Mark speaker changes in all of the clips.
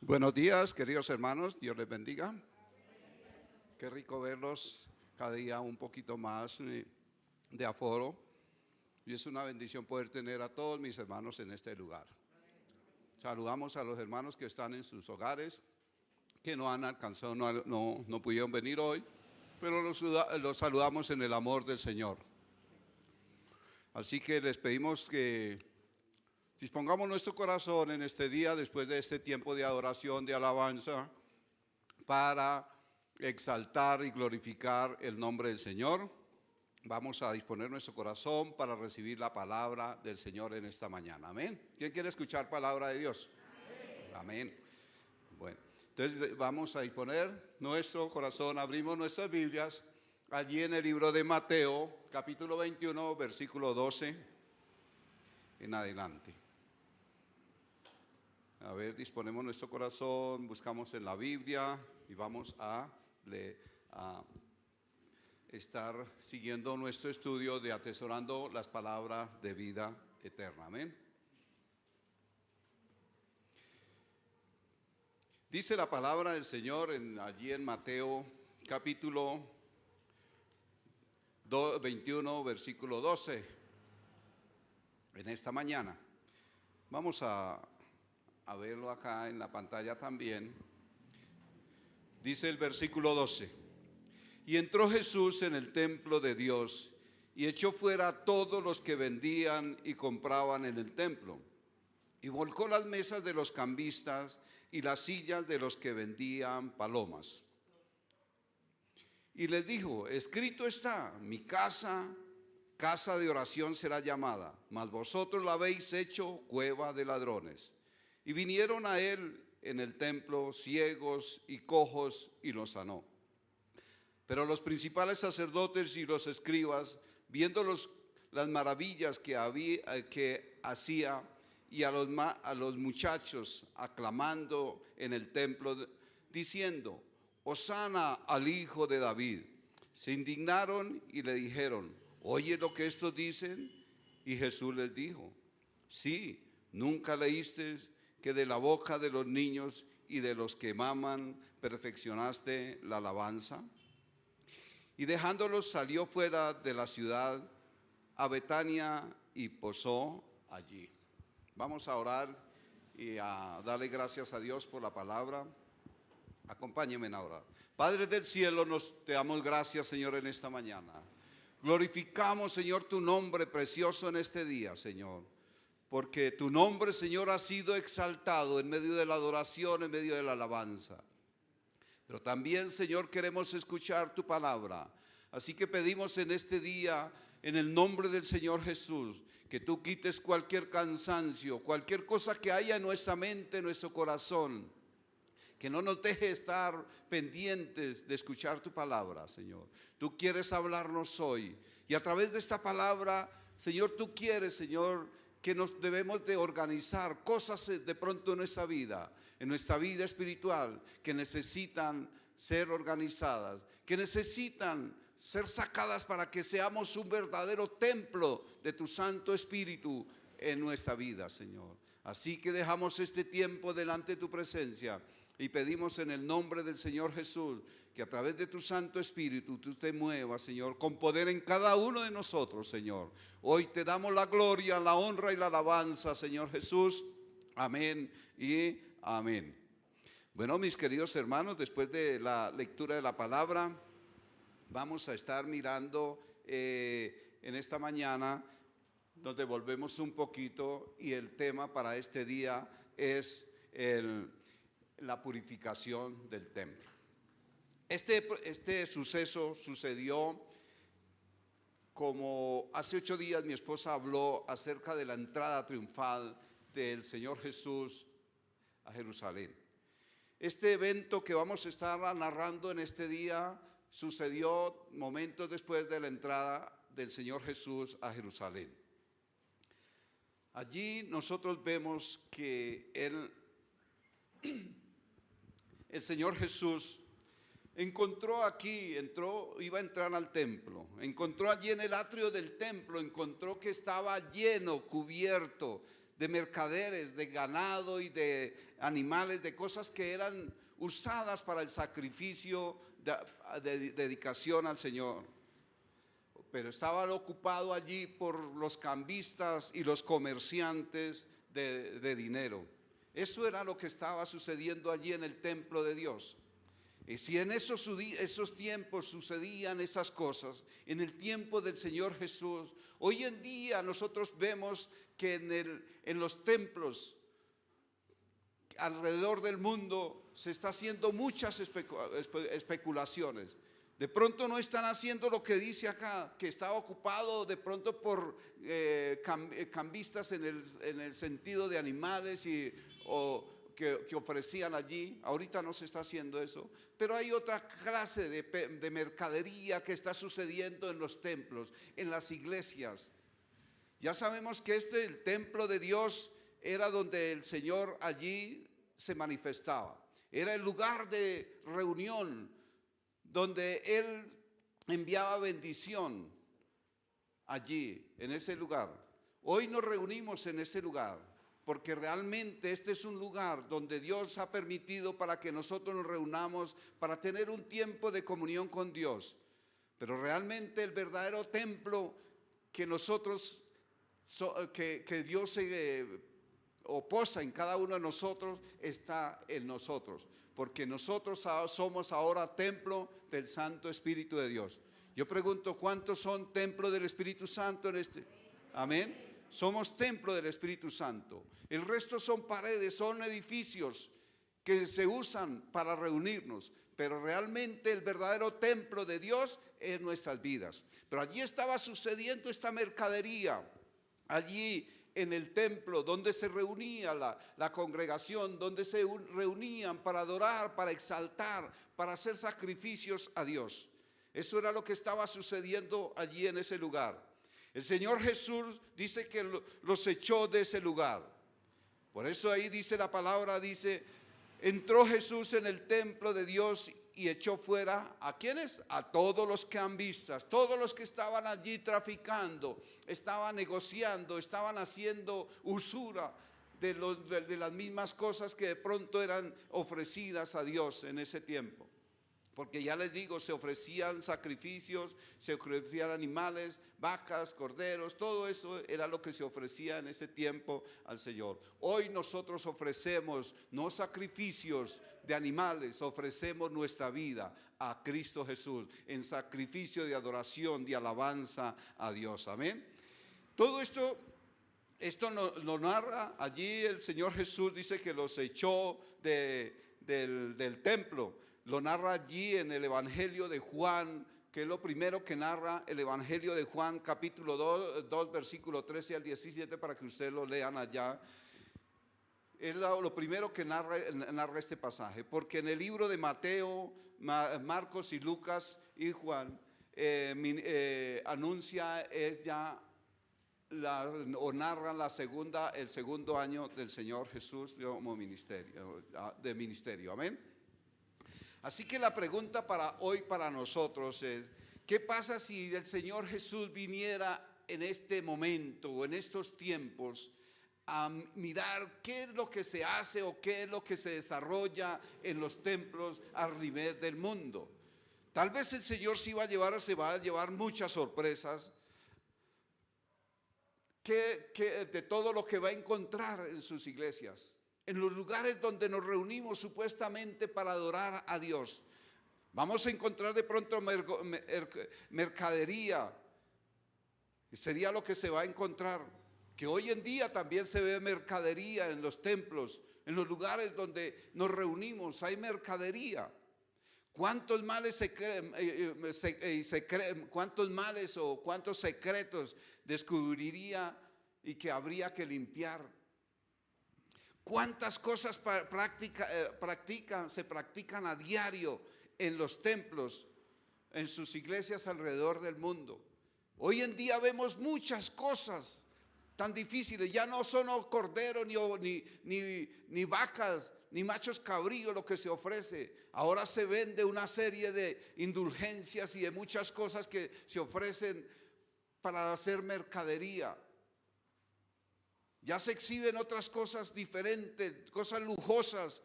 Speaker 1: Buenos días, queridos hermanos, Dios les bendiga. Qué rico verlos cada día un poquito más de aforo. Y es una bendición poder tener a todos mis hermanos en este lugar. Saludamos a los hermanos que están en sus hogares, que no han alcanzado, no pudieron venir hoy, pero los saludamos en el amor del Señor. Así que les pedimos que dispongamos nuestro corazón en este día, después de este tiempo de adoración, de alabanza, para exaltar y glorificar el nombre del Señor. Vamos a disponer nuestro corazón para recibir la palabra del Señor en esta mañana. Amén. ¿Quién quiere escuchar palabra de Dios? Amén. Bueno, entonces vamos a disponer nuestro corazón, abrimos nuestras Biblias, allí en el libro de Mateo, capítulo 21, versículo 12 en adelante. A ver, disponemos nuestro corazón, buscamos en la Biblia y vamos a estar siguiendo nuestro estudio de atesorando las palabras de vida eterna. Amén. Dice la palabra del Señor allí en Mateo capítulo 21, versículo 12, en esta mañana. Vamos a verlo acá en la pantalla también. Dice el versículo 12: y entró Jesús en el templo de Dios y echó fuera a todos los que vendían y compraban en el templo, y volcó las mesas de los cambistas y las sillas de los que vendían palomas. Y les dijo: escrito está, mi casa, casa de oración será llamada, mas vosotros la habéis hecho cueva de ladrones. Y vinieron a él en el templo ciegos y cojos y los sanó. Pero los principales sacerdotes y los escribas, viendo las maravillas que hacía, y a los muchachos aclamando en el templo, diciendo: Hosana al Hijo de David, se indignaron y le dijeron: ¿oye lo que estos dicen? Y Jesús les dijo: sí, ¿nunca leíste que de la boca de los niños y de los que maman perfeccionaste la alabanza? Y dejándolos salió fuera de la ciudad a Betania y posó allí. Vamos a orar y a darle gracias a Dios por la palabra. Acompáñenme a orar. Padre del cielo, te damos gracias, Señor, en esta mañana. Glorificamos, Señor, tu nombre precioso en este día, Señor, porque tu nombre, Señor, ha sido exaltado en medio de la adoración, en medio de la alabanza. Pero también, Señor, queremos escuchar tu palabra. Así que pedimos en este día, en el nombre del Señor Jesús, que tú quites cualquier cansancio, cualquier cosa que haya en nuestra mente, en nuestro corazón, que no nos deje estar pendientes de escuchar tu palabra, Señor. Tú quieres hablarnos hoy, y a través de esta palabra, Señor, tú quieres, Señor, que nos debemos de organizar cosas de pronto en nuestra vida espiritual, que necesitan ser organizadas, que necesitan ser sacadas para que seamos un verdadero templo de tu Santo Espíritu en nuestra vida, Señor. Así que dejamos este tiempo delante de tu presencia y pedimos en el nombre del Señor Jesús que a través de tu Santo Espíritu tú te muevas, Señor, con poder en cada uno de nosotros, Señor. Hoy te damos la gloria, la honra y la alabanza, Señor Jesús. Amén y amén. Bueno, mis queridos hermanos, después de la lectura de la palabra, vamos a estar mirando en esta mañana, nos devolvemos un poquito y el tema para este día es la purificación del templo. Este suceso sucedió como hace 8 días mi esposa habló acerca de la entrada triunfal del Señor Jesús a Jerusalén. Este evento que vamos a estar narrando en este día sucedió momentos después de la entrada del Señor Jesús a Jerusalén. Allí nosotros vemos que el Señor Jesús iba a entrar al templo, encontró allí en el atrio del templo, encontró que estaba lleno, cubierto de mercaderes, de ganado y de animales, de cosas que eran usadas para el sacrificio de dedicación al Señor. Pero estaban ocupados allí por los cambistas y los comerciantes de dinero. Eso era lo que estaba sucediendo allí en el templo de Dios. Y si en esos tiempos sucedían esas cosas, en el tiempo del Señor Jesús, hoy en día nosotros vemos que en los templos alrededor del mundo se está haciendo muchas especulaciones. De pronto no están haciendo lo que dice acá, que estaba ocupado de pronto por cambistas en el sentido de animales que ofrecían allí. Ahorita no se está haciendo eso, pero hay otra clase de mercadería que está sucediendo en los templos, en las iglesias. Ya sabemos que el templo de Dios era donde el Señor allí se manifestaba. Era el lugar de reunión donde Él enviaba bendición allí, en ese lugar. Hoy nos reunimos en ese lugar, porque realmente este es un lugar donde Dios ha permitido para que nosotros nos reunamos, para tener un tiempo de comunión con Dios. Pero realmente el verdadero templo que nosotros, que Dios se posa en cada uno de nosotros, está en nosotros. Porque nosotros somos ahora templo del Santo Espíritu de Dios. Yo pregunto, ¿cuántos son templo del Espíritu Santo en este? Amén. Somos templo del Espíritu Santo. El resto son paredes, son edificios que se usan para reunirnos. Pero realmente el verdadero templo de Dios es nuestras vidas. Pero allí estaba sucediendo esta mercadería. Allí en el templo donde se reunía la congregación, donde se reunían para adorar, para exaltar, para hacer sacrificios a Dios. Eso era lo que estaba sucediendo allí en ese lugar. El Señor Jesús dice que los echó de ese lugar. Por eso ahí dice la palabra, dice, entró Jesús en el templo de Dios y echó fuera, ¿a quiénes? A todos los cambistas, todos los que estaban allí traficando, estaban negociando, estaban haciendo usura de las mismas cosas que de pronto eran ofrecidas a Dios en ese tiempo. Porque ya les digo, se ofrecían sacrificios, se ofrecían animales, vacas, corderos, todo eso era lo que se ofrecía en ese tiempo al Señor. Hoy nosotros ofrecemos no sacrificios de animales, ofrecemos nuestra vida a Cristo Jesús en sacrificio de adoración, de alabanza a Dios. Amén. Todo esto lo narra allí el Señor Jesús, dice que los echó del templo. Lo narra allí en el Evangelio de Juan, que es lo primero que narra el Evangelio de Juan, capítulo 2, versículo 13 al 17, para que ustedes lo lean allá. Es lo primero que narra este pasaje, porque en el libro de Mateo, Marcos y Lucas y Juan anuncia o narran el segundo año del Señor Jesús como ministerio. Amén. Así que la pregunta para hoy para nosotros es, ¿qué pasa si el Señor Jesús viniera en este momento o en estos tiempos a mirar qué es lo que se hace o qué es lo que se desarrolla en los templos al nivel del mundo? Tal vez el Señor se va a llevar muchas sorpresas de todo lo que va a encontrar en sus iglesias, en los lugares donde nos reunimos supuestamente para adorar a Dios. Vamos a encontrar de pronto mercadería. Sería lo que se va a encontrar, que hoy en día también se ve mercadería en los templos, en los lugares donde nos reunimos, hay mercadería. ¿Cuántos males cuántos males o cuántos secretos descubriría y que habría que limpiar? ¿Cuántas cosas se practican a diario en los templos, en sus iglesias alrededor del mundo? Hoy en día vemos muchas cosas tan difíciles. Ya no son corderos ni vacas, ni machos cabríos lo que se ofrece. Ahora se vende una serie de indulgencias y de muchas cosas que se ofrecen para hacer mercadería. Ya se exhiben otras cosas diferentes, cosas lujosas,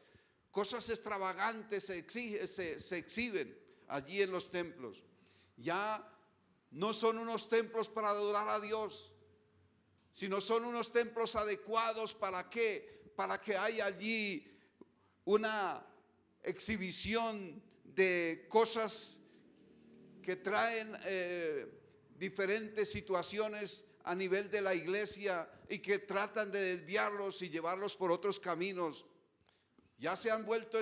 Speaker 1: cosas extravagantes se exhiben allí en los templos. Ya no son unos templos para adorar a Dios, sino son unos templos adecuados ¿para qué? Para que haya allí una exhibición de cosas que traen diferentes situaciones a nivel de la iglesia y que tratan de desviarlos y llevarlos por otros caminos. Ya se han vuelto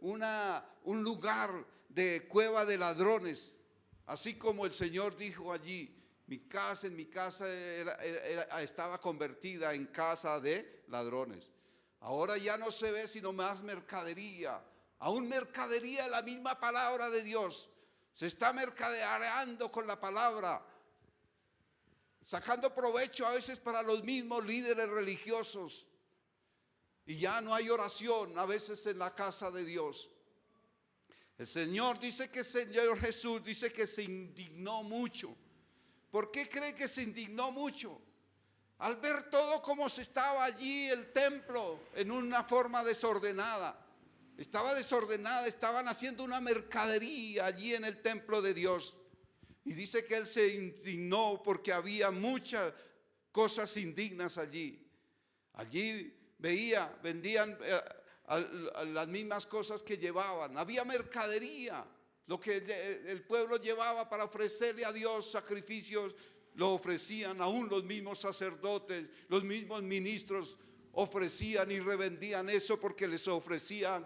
Speaker 1: un lugar de cueva de ladrones, así como el Señor dijo allí: en mi casa estaba convertida en casa de ladrones. Ahora ya no se ve sino más mercadería, aún mercadería, la misma palabra de Dios. Se está mercadeando con la palabra, sacando provecho a veces para los mismos líderes religiosos. Y ya no hay oración a veces en la casa de Dios. El Señor dice que el Señor Jesús dice que se indignó mucho. ¿Por qué cree que se indignó mucho? Al ver todo como se estaba allí el templo en una forma desordenada. Estaba desordenada, estaban haciendo una mercadería allí en el templo de Dios. Y dice que Él se indignó porque había muchas cosas indignas allí. Allí vendían las mismas cosas que llevaban. Había mercadería, lo que el pueblo llevaba para ofrecerle a Dios sacrificios, lo ofrecían. Aún los mismos sacerdotes, los mismos ministros ofrecían y revendían eso porque les ofrecían,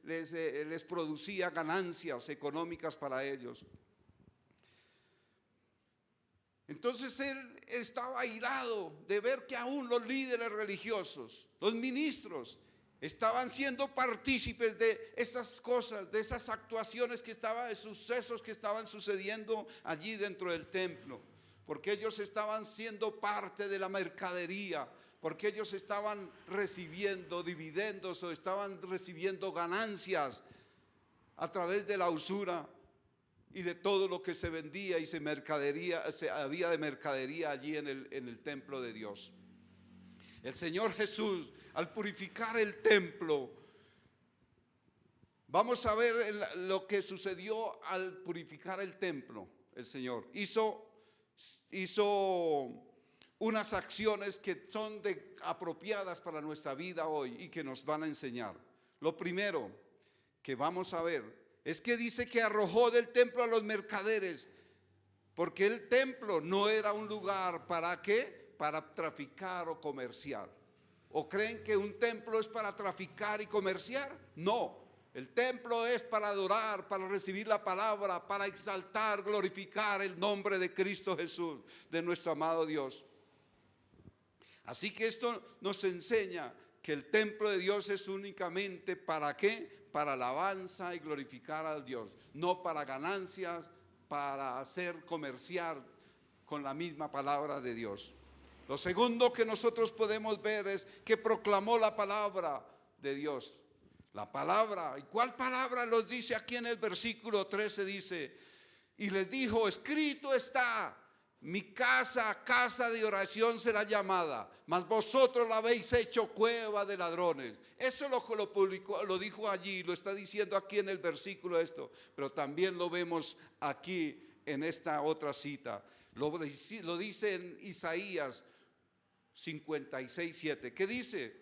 Speaker 1: les producía ganancias económicas para ellos. Entonces él estaba airado de ver que aún los líderes religiosos, los ministros, estaban siendo partícipes de esas cosas, de esas actuaciones de sucesos que estaban sucediendo allí dentro del templo, porque ellos estaban siendo parte de la mercadería, porque ellos estaban recibiendo dividendos o estaban recibiendo ganancias a través de la usura y de todo lo que se vendía y había de mercadería allí en el templo de Dios. El Señor Jesús, al purificar el templo, vamos a ver lo que sucedió al purificar el templo. El Señor hizo unas acciones que son apropiadas para nuestra vida hoy y que nos van a enseñar. Lo primero que vamos a ver es que dice que arrojó del templo a los mercaderes, porque el templo no era un lugar ¿para qué? Para traficar o comerciar. ¿O creen que un templo es para traficar y comerciar? No, el templo es para adorar, para recibir la palabra, para exaltar, glorificar el nombre de Cristo Jesús, de nuestro amado Dios. Así que esto nos enseña que el templo de Dios es únicamente ¿para qué? Para alabanza y glorificar a Dios, no para ganancias, para hacer comerciar con la misma palabra de Dios. Lo segundo que nosotros podemos ver es que proclamó la palabra de Dios. La palabra, ¿y cuál palabra nos dice aquí en el versículo 13? Dice: y les dijo, escrito está, mi casa, casa de oración será llamada, mas vosotros la habéis hecho cueva de ladrones. Eso lo publicó, lo dijo allí, lo está diciendo aquí en el versículo esto, pero también lo vemos aquí en esta otra cita. Lo dice en Isaías 56:7. ¿Qué dice?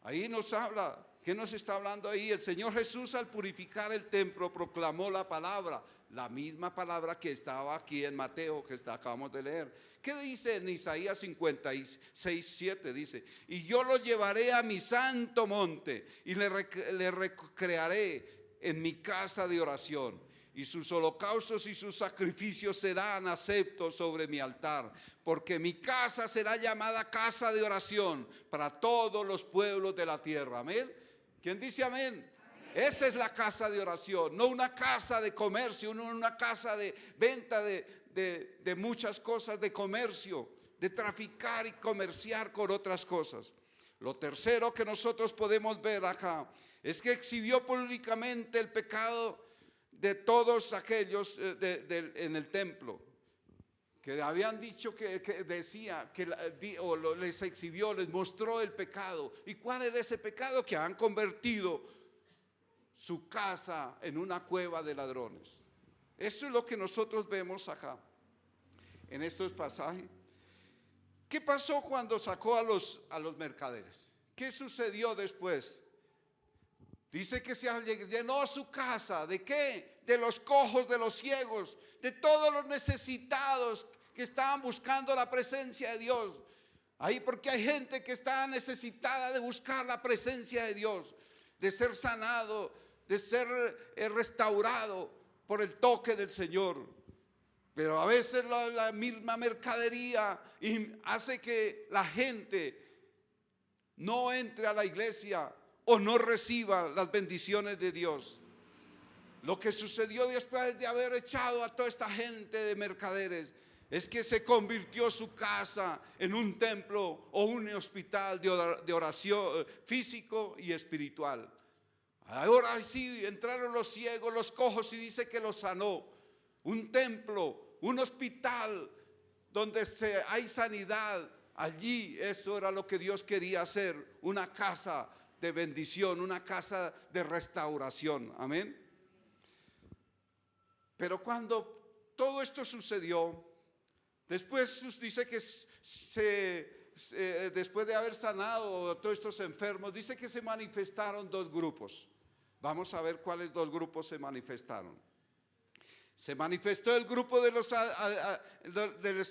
Speaker 1: Ahí nos habla. ¿Qué nos está hablando ahí? El Señor Jesús, al purificar el templo, proclamó la palabra, la misma palabra que estaba aquí en Mateo, que acabamos de leer. ¿Qué dice en Isaías 56:7? Dice: y yo lo llevaré a mi santo monte y le recrearé en mi casa de oración, y sus holocaustos y sus sacrificios serán aceptos sobre mi altar, porque mi casa será llamada casa de oración para todos los pueblos de la tierra. Amén. ¿Quién dice amén? Esa es la casa de oración, no una casa de comercio, no una casa de venta de muchas cosas, de comercio, de traficar y comerciar con otras cosas. Lo tercero que nosotros podemos ver acá es que exhibió públicamente el pecado de todos aquellos en el templo, que habían dicho que decía, les exhibió, les mostró el pecado. ¿Y cuál era ese pecado? Que han convertido su casa en una cueva de ladrones. Eso es lo que nosotros vemos acá, en estos pasajes. ¿Qué pasó cuando sacó a los mercaderes? ¿Qué sucedió después? Dice que se llenó su casa. ¿De qué? De los cojos, de los ciegos, de todos los necesitados que estaban buscando la presencia de Dios. Ahí, porque hay gente que está necesitada de buscar la presencia de Dios, de ser sanado, de ser restaurado por el toque del Señor. Pero a veces la misma mercadería hace que la gente no entre a la iglesia o no reciba las bendiciones de Dios. Lo que sucedió después de haber echado a toda esta gente de mercaderes es que se convirtió su casa en un templo o un hospital de oración físico y espiritual. Ahora sí entraron los ciegos, los cojos, y dice que los sanó. Un templo, un hospital donde hay sanidad. Allí eso era lo que Dios quería hacer, una casa de bendición, una casa de restauración. Amén. Pero cuando todo esto sucedió, después dice que después de haber sanado a todos estos enfermos, dice que se manifestaron dos grupos. Vamos a ver cuáles dos grupos se manifestaron. Se manifestó el grupo de los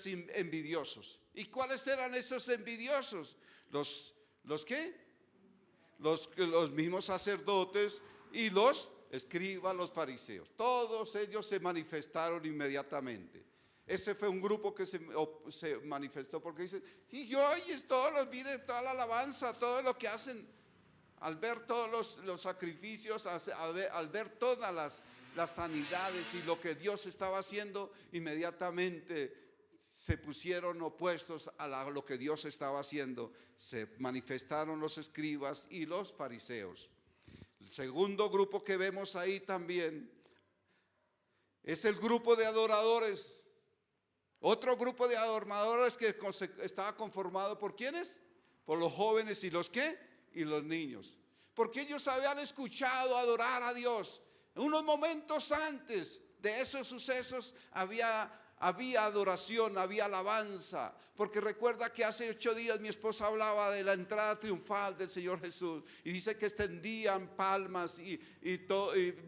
Speaker 1: envidiosos. ¿Y cuáles eran esos envidiosos? ¿Los qué? Los mismos sacerdotes y los escribas, los fariseos. Todos ellos se manifestaron inmediatamente. Ese fue un grupo que se manifestó porque dice, y yo oyes todos los videos, toda la alabanza, todo lo que hacen. Al ver todos los sacrificios, al ver todas las sanidades y lo que Dios estaba haciendo, inmediatamente se pusieron opuestos a lo que Dios estaba haciendo. Se manifestaron los escribas y los fariseos. El segundo grupo que vemos ahí también es el grupo de adoradores. Otro grupo de adoradores que estaba conformado por ¿quiénes? Por los jóvenes y los ¿qué? Y los niños. Porque ellos habían escuchado adorar a Dios. Unos momentos antes de esos sucesos había adoración, había alabanza. Porque recuerda que hace 8 días mi esposa hablaba de la entrada triunfal del Señor Jesús. Y dice que extendían palmas y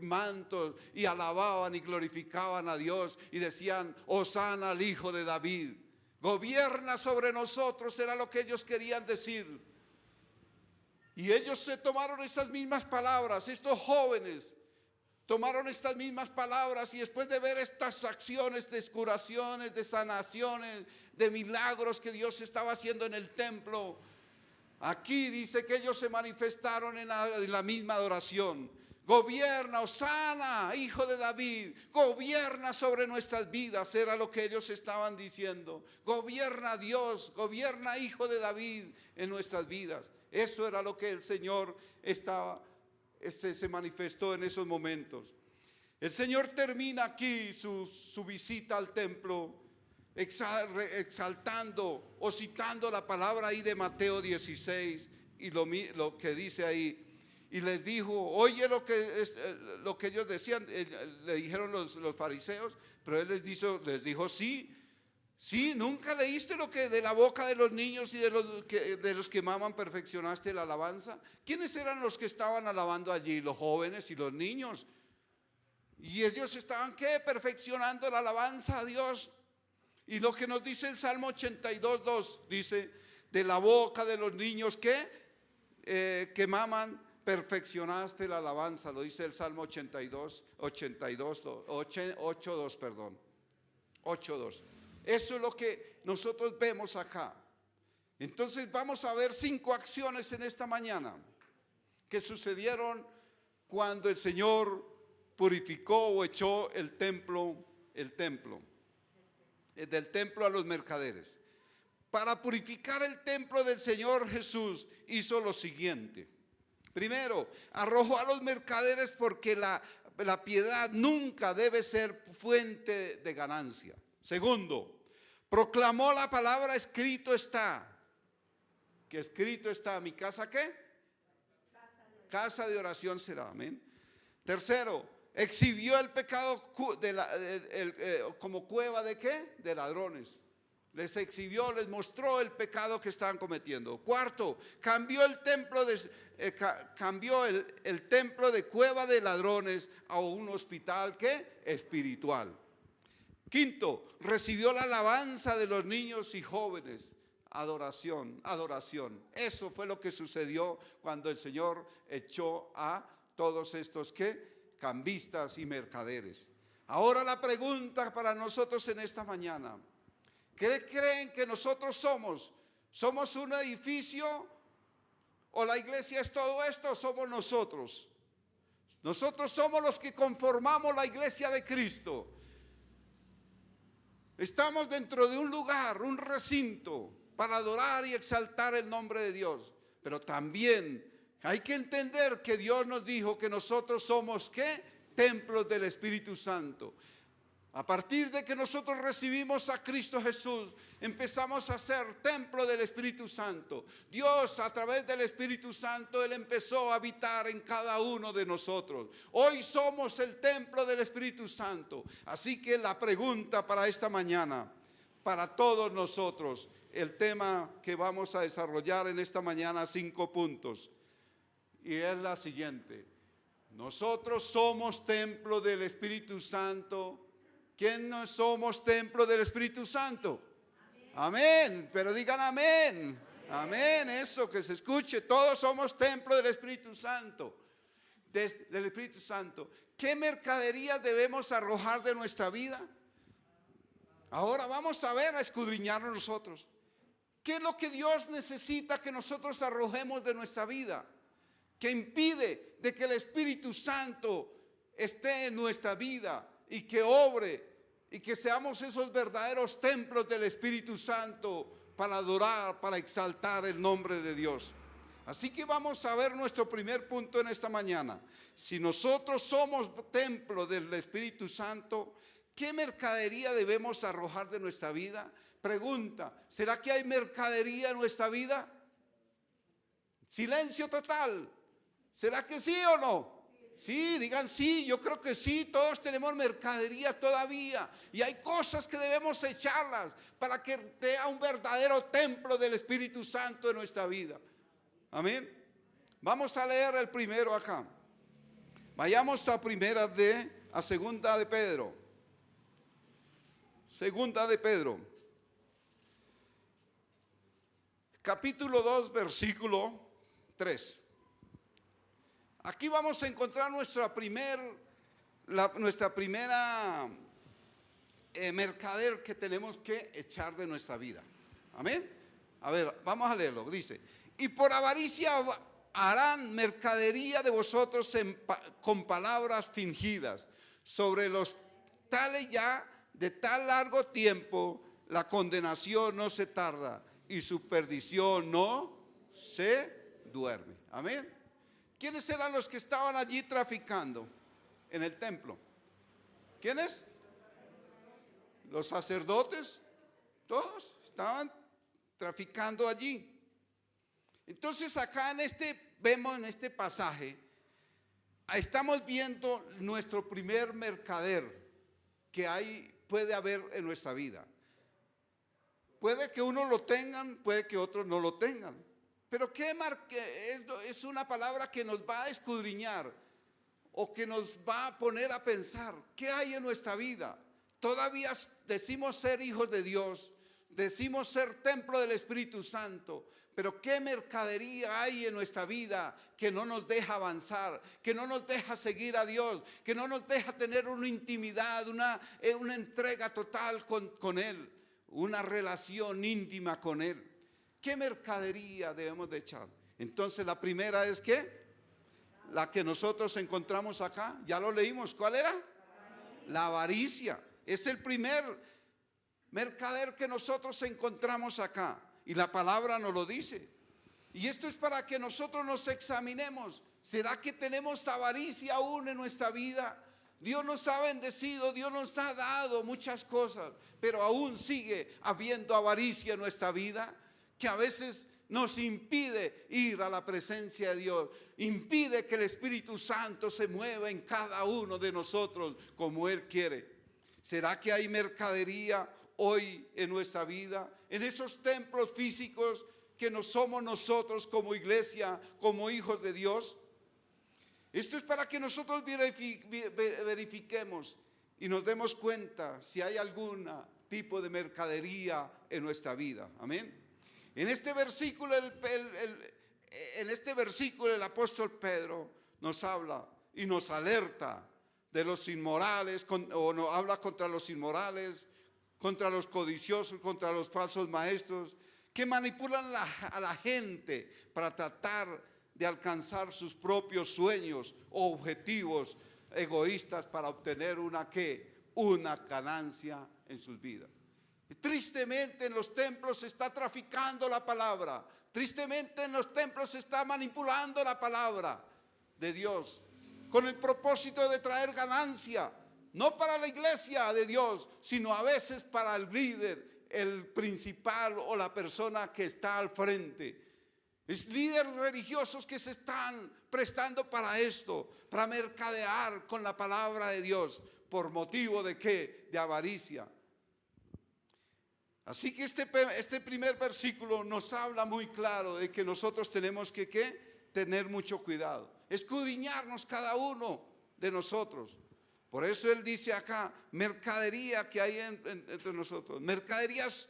Speaker 1: mantos y alababan y glorificaban a Dios. Y decían, Hosana al Hijo de David. Gobierna sobre nosotros, era lo que ellos querían decir. Y ellos se tomaron esas mismas palabras, estos jóvenes tomaron estas mismas palabras, y después de ver estas acciones de curaciones, de sanaciones, de milagros que Dios estaba haciendo en el templo, aquí dice que ellos se manifestaron en la misma adoración. Gobierna, Hosana, Hijo de David, gobierna sobre nuestras vidas, era lo que ellos estaban diciendo. Gobierna Dios, gobierna Hijo de David en nuestras vidas. Eso era lo que el Señor se manifestó en esos momentos. El Señor termina aquí su visita al templo exaltando o citando la palabra ahí de Mateo 16 y lo que dice ahí. Y les dijo, oye lo que ellos decían, le dijeron los fariseos, pero él les dijo, sí, nunca leíste lo que de la boca de los niños y de los que maman perfeccionaste la alabanza. ¿Quiénes eran los que estaban alabando allí? Los jóvenes y los niños. Y ellos estaban ¿qué? Perfeccionando la alabanza a Dios. Y lo que nos dice el Salmo 82:2, dice, de la boca de los niños que maman perfeccionaste la alabanza. Lo dice el Salmo 8:2, perdón. 8:2. Eso es lo que nosotros vemos acá. Entonces vamos a ver 5 acciones en esta mañana que sucedieron cuando el Señor purificó o echó el templo del templo a los mercaderes. Para purificar el templo del Señor Jesús hizo lo siguiente. Primero, arrojó a los mercaderes porque la piedad nunca debe ser fuente de ganancia. Segundo, Proclamó la palabra, escrito está. Que escrito está, ¿mi casa qué? Casa de oración será, amén. Tercero, exhibió el pecado como cueva de ¿qué? De ladrones. Les exhibió, les mostró el pecado que estaban cometiendo. Cuarto, cambió el templo el templo de cueva de ladrones a un hospital ¿qué? Espiritual. Quinto, recibió la alabanza de los niños y jóvenes. Adoración. Eso fue lo que sucedió cuando el Señor echó a todos estos ¿qué? Cambistas y mercaderes. Ahora la pregunta para nosotros en esta mañana: ¿qué creen que nosotros somos? ¿Somos un edificio? ¿O la iglesia es todo esto? ¿O somos nosotros? Nosotros somos los que conformamos la iglesia de Cristo. Estamos dentro de un lugar, un recinto, para adorar y exaltar el nombre de Dios. Pero también hay que entender que Dios nos dijo que nosotros somos ¿qué? Templos del Espíritu Santo. A partir de que nosotros recibimos a Cristo Jesús, empezamos a ser templo del Espíritu Santo. Dios, a través del Espíritu Santo, Él empezó a habitar en cada uno de nosotros. Hoy somos el templo del Espíritu Santo. Así que la pregunta para esta mañana, para todos nosotros, el tema que vamos a desarrollar en esta mañana, 5 puntos. Y es la siguiente: nosotros somos templo del Espíritu Santo. ¿Quién no somos templo del Espíritu Santo? Amén. Pero digan amén. Amén. Eso, que se escuche. Todos somos templo del Espíritu Santo. Del Espíritu Santo. ¿Qué mercaderías debemos arrojar de nuestra vida? Ahora vamos a ver, a escudriñarnos nosotros. ¿Qué es lo que Dios necesita que nosotros arrojemos de nuestra vida? Que impide de que el Espíritu Santo esté en nuestra vida y que obre y que seamos esos verdaderos templos del Espíritu Santo para adorar, para exaltar el nombre de Dios. Así que vamos a ver nuestro primer punto en esta mañana. Si nosotros somos templo del Espíritu Santo, ¿qué mercadería debemos arrojar de nuestra vida? Pregunta: ¿será que hay mercadería en nuestra vida? Silencio total. ¿Será que sí o no? Sí, digan sí, yo creo que sí, todos tenemos mercadería todavía y hay cosas que debemos echarlas para que sea un verdadero templo del Espíritu Santo en nuestra vida. Amén. Vamos a leer el primero acá. Vayamos a segunda de Pedro. Segunda de Pedro. Capítulo 2, versículo 3. Aquí vamos a encontrar nuestra primera mercader que tenemos que echar de nuestra vida. Amén. A ver, vamos a leerlo. Dice: y por avaricia harán mercadería de vosotros con palabras fingidas. Sobre los tales ya de tan largo tiempo, la condenación no se tarda y su perdición no se duerme. Amén. ¿Quiénes eran los que estaban allí traficando en el templo? ¿Quiénes? Los sacerdotes. Todos estaban traficando allí. Entonces acá vemos en este pasaje, estamos viendo nuestro primer mercader que puede haber en nuestra vida. Puede que uno lo tengan, puede que otros no lo tengan. Pero es una palabra que nos va a escudriñar o que nos va a poner a pensar qué hay en nuestra vida. Todavía decimos ser hijos de Dios, decimos ser templo del Espíritu Santo, pero qué mercadería hay en nuestra vida que no nos deja avanzar, que no nos deja seguir a Dios, que no nos deja tener una intimidad, una entrega total con Él, una relación íntima con Él. ¿Qué mercadería debemos de echar? Entonces la primera es ¿qué? La que nosotros encontramos acá, ya lo leímos. ¿Cuál era? La avaricia. Es el primer mercader que nosotros encontramos acá. Y la palabra nos lo dice. Y esto es para que nosotros nos examinemos. ¿Será que tenemos avaricia aún en nuestra vida? Dios nos ha bendecido, Dios nos ha dado muchas cosas, pero aún sigue habiendo avaricia en nuestra vida, que a veces nos impide ir a la presencia de Dios, impide que el Espíritu Santo se mueva en cada uno de nosotros como Él quiere. ¿Será que hay mercadería hoy en nuestra vida, en esos templos físicos que no somos nosotros como iglesia, como hijos de Dios? Esto es para que nosotros verifiquemos y nos demos cuenta si hay algún tipo de mercadería en nuestra vida. Amén. En este versículo, el apóstol Pedro nos habla y nos alerta de los inmorales, o nos habla contra los inmorales, contra los codiciosos, contra los falsos maestros, que manipulan a la gente para tratar de alcanzar sus propios sueños o objetivos egoístas para obtener una ganancia en sus vidas. Tristemente en los templos se está traficando la palabra. Tristemente en los templos se está manipulando la palabra de Dios con el propósito de traer ganancia, no para la iglesia de Dios, sino a veces para el líder, el principal o la persona que está al frente. Es líderes religiosos que se están prestando para esto, para mercadear con la palabra de Dios. ¿Por motivo de qué? De avaricia. Así que este primer versículo nos habla muy claro de que nosotros tenemos que tener mucho cuidado, escudriñarnos cada uno de nosotros. Por eso él dice acá, mercadería que hay entre nosotros, mercaderías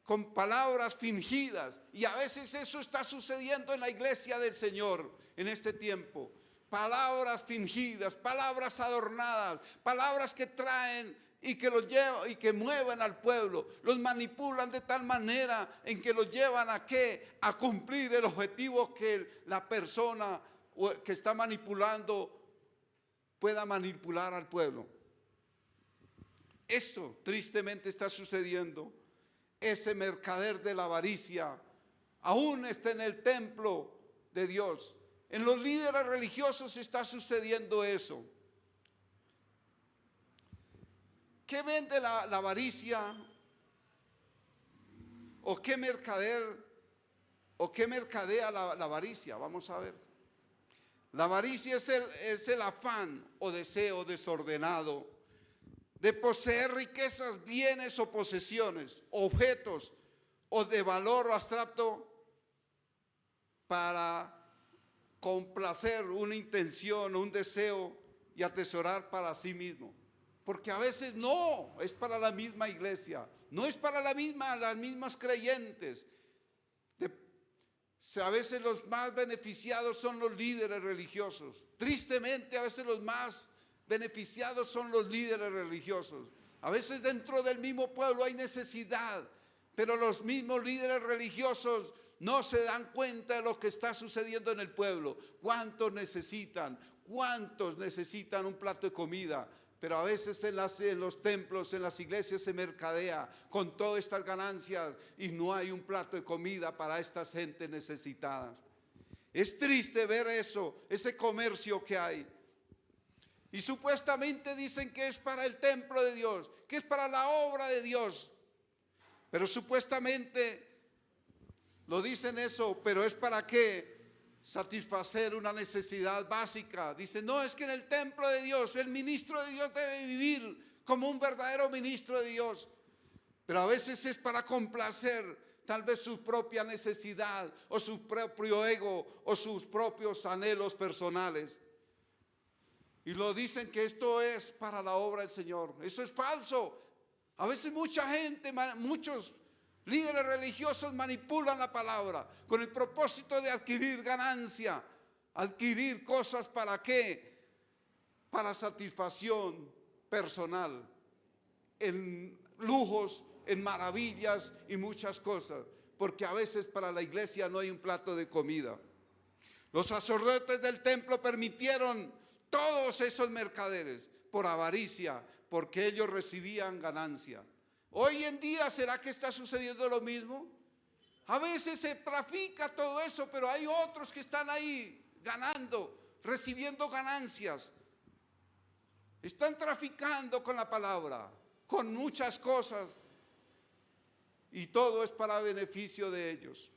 Speaker 1: con palabras fingidas, y a veces eso está sucediendo en la iglesia del Señor en este tiempo. Palabras fingidas, palabras adornadas, palabras que traen y que los llevan y que mueven al pueblo, los manipulan de tal manera en que los llevan a cumplir el objetivo que la persona que está manipulando pueda manipular al pueblo. Esto tristemente está sucediendo. Ese mercader de la avaricia aún está en el templo de Dios. En los líderes religiosos está sucediendo eso. ¿Qué vende la avaricia? ¿O qué mercader? ¿O qué mercadea la avaricia? Vamos a ver. La avaricia es el afán o deseo desordenado de poseer riquezas, bienes o posesiones, objetos o de valor abstracto para complacer una intención o un deseo y atesorar para sí mismo. Porque a veces no es para la misma iglesia, no es para las mismas creyentes. A veces los más beneficiados son los líderes religiosos. Tristemente a veces los más beneficiados son los líderes religiosos. A veces dentro del mismo pueblo hay necesidad, pero los mismos líderes religiosos no se dan cuenta de lo que está sucediendo en el pueblo. ¿Cuántos necesitan un plato de comida? Pero a veces en los templos, en las iglesias se mercadea con todas estas ganancias y no hay un plato de comida para estas gentes necesitadas. Es triste ver eso, ese comercio que hay. Y supuestamente dicen que es para el templo de Dios, que es para la obra de Dios. Pero supuestamente lo dicen eso, pero es para qué? Satisfacer una necesidad básica. Dice, no, es que en el templo de Dios, el ministro de Dios debe vivir como un verdadero ministro de Dios. Pero a veces es para complacer tal vez su propia necesidad o su propio ego o sus propios anhelos personales. Y lo dicen que esto es para la obra del Señor. Eso es falso. A veces mucha gente, muchos líderes religiosos manipulan la palabra con el propósito de adquirir ganancia, adquirir cosas ¿para qué? Para satisfacción personal, en lujos, en maravillas y muchas cosas, porque a veces para la iglesia no hay un plato de comida. Los sacerdotes del templo permitieron todos esos mercaderes por avaricia, porque ellos recibían ganancia. Hoy en día, ¿será que está sucediendo lo mismo? A veces se trafica todo eso, pero hay otros que están ahí ganando, recibiendo ganancias. Están traficando con la palabra, con muchas cosas, y todo es para beneficio de ellos.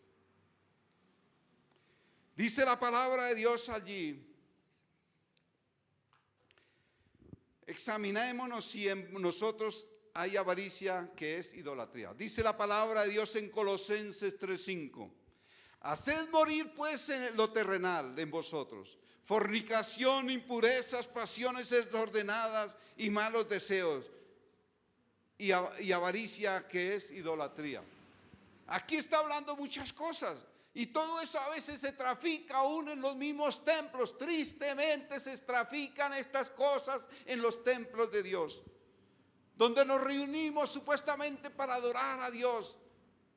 Speaker 1: Dice la palabra de Dios allí: examinémonos si en nosotros hay avaricia, que es idolatría. Dice la palabra de Dios en Colosenses 3:5: haced morir pues en lo terrenal en vosotros, fornicación, impurezas, pasiones desordenadas y malos deseos, y avaricia, que es idolatría. Aquí está hablando muchas cosas, y todo eso a veces se trafica aún en los mismos templos. Tristemente se trafican estas cosas en los templos de Dios, donde nos reunimos supuestamente para adorar a Dios,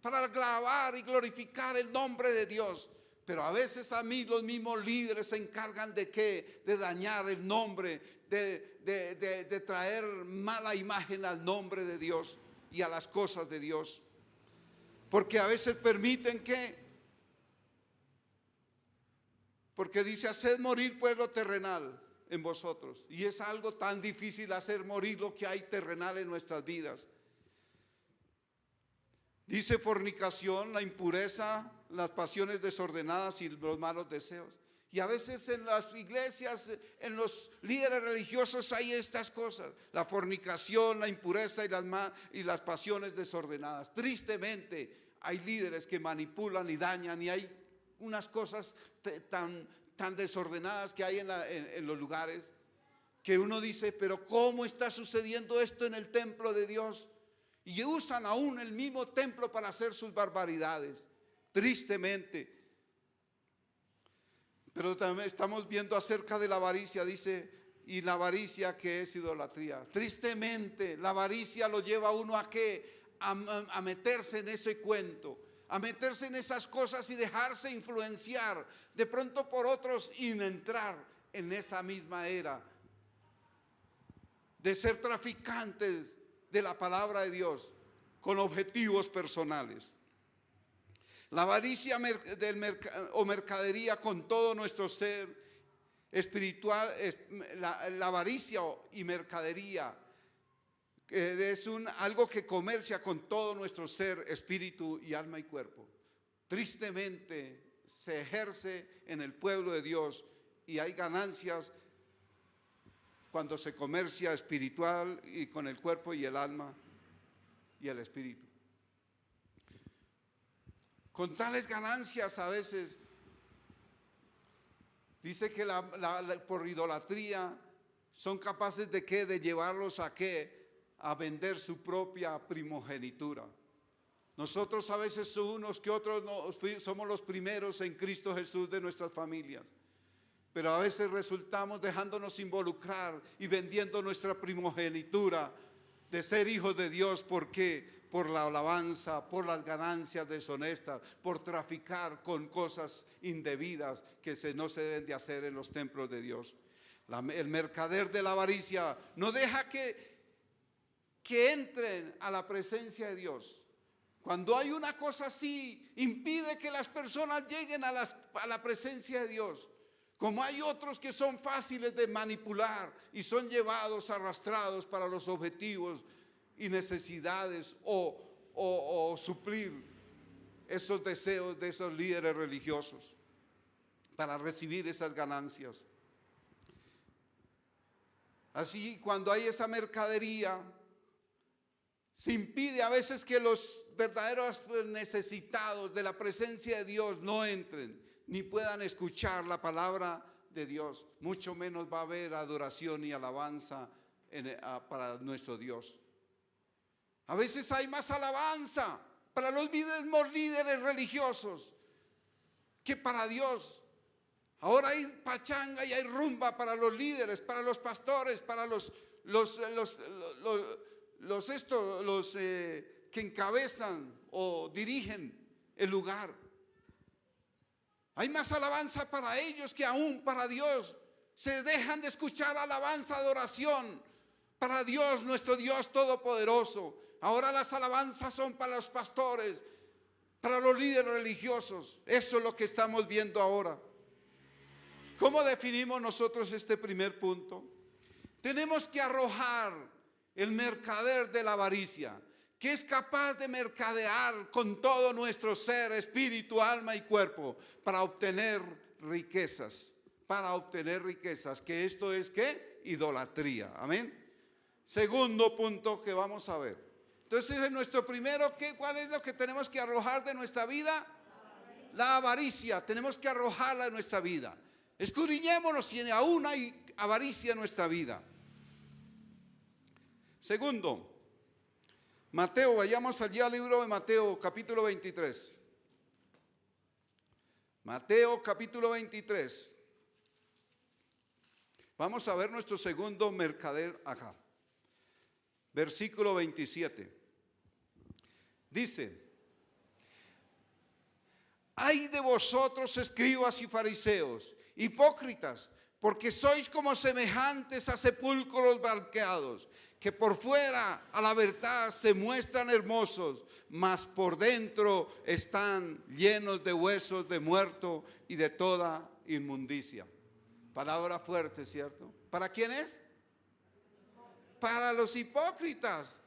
Speaker 1: para alabar y glorificar el nombre de Dios. Pero a veces a mí los mismos líderes se encargan de ¿qué? De dañar el nombre, de traer mala imagen al nombre de Dios y a las cosas de Dios. Porque a veces permiten porque dice: haced morir pues lo terrenal en vosotros. Y es algo tan difícil hacer morir lo que hay terrenal en nuestras vidas. Dice fornicación, la impureza, las pasiones desordenadas y los malos deseos. Y a veces en las iglesias, en los líderes religiosos hay estas cosas: la fornicación, la impureza y las pasiones desordenadas. Tristemente hay líderes que manipulan y dañan, y hay unas cosas tan desordenadas que hay en los lugares, que uno dice: pero ¿cómo está sucediendo esto en el templo de Dios? Y usan aún el mismo templo para hacer sus barbaridades, tristemente. Pero también estamos viendo acerca de la avaricia, dice: y la avaricia, que es idolatría. Tristemente la avaricia lo lleva a uno a ¿qué? A meterse en ese cuento, a meterse en esas cosas y dejarse influenciar de pronto por otros, y entrar en esa misma era de ser traficantes de la palabra de Dios con objetivos personales. La avaricia o mercadería con todo nuestro ser espiritual, la avaricia y mercadería es algo que comercia con todo nuestro ser, espíritu y alma y cuerpo. Tristemente se ejerce en el pueblo de Dios, y hay ganancias cuando se comercia espiritual y con el cuerpo y el alma y el espíritu. Con tales ganancias a veces dice que por idolatría son capaces de ¿qué? De llevarlos a ¿qué? A vender su propia primogenitura. Nosotros a veces unos que otros somos los primeros en Cristo Jesús de nuestras familias, pero a veces resultamos dejándonos involucrar y vendiendo nuestra primogenitura de ser hijos de Dios. ¿Por qué? Por la alabanza, por las ganancias deshonestas, por traficar con cosas indebidas que no se deben de hacer en los templos de Dios. El mercader de la avaricia no deja que entren a la presencia de Dios. Cuando hay una cosa así, impide que las personas lleguen a la presencia de Dios. Como hay otros que son fáciles de manipular y son llevados, arrastrados para los objetivos y necesidades o suplir esos deseos de esos líderes religiosos para recibir esas ganancias. Así, cuando hay esa mercadería, se impide a veces que los verdaderos necesitados de la presencia de Dios no entren ni puedan escuchar la palabra de Dios. Mucho menos va a haber adoración y alabanza para nuestro Dios. A veces hay más alabanza para los mismos líderes religiosos que para Dios. Ahora hay pachanga y hay rumba para los líderes, para los pastores, para los que encabezan o dirigen el lugar. Hay más alabanza para ellos que aún para Dios. Se dejan de escuchar alabanza, adoración para Dios, nuestro Dios todopoderoso. Ahora las alabanzas son para los pastores, para los líderes religiosos. Eso es lo que estamos viendo ahora. ¿Cómo definimos nosotros este primer punto? Tenemos que arrojar el mercader de la avaricia, que es capaz de mercadear con todo nuestro ser, espíritu, alma y cuerpo para obtener riquezas, que esto es ¿qué? Idolatría. Amén. Segundo punto que vamos a ver. Entonces, en nuestro primero, ¿cuál es lo que tenemos que arrojar de nuestra vida? La avaricia. Tenemos que arrojarla de nuestra vida. Escudriñémonos si aún hay avaricia en nuestra vida. Segundo, Mateo, vayamos allá al libro de Mateo, capítulo 23. Mateo, capítulo 23. Vamos a ver nuestro segundo mercader acá. Versículo 27. Dice: ay de vosotros, escribas y fariseos, hipócritas, porque sois como semejantes a sepulcros blanqueados, que por fuera a la verdad se muestran hermosos, mas por dentro están llenos de huesos de muerto y de toda inmundicia. Palabra fuerte, ¿cierto? ¿Para quién es? Para los hipócritas.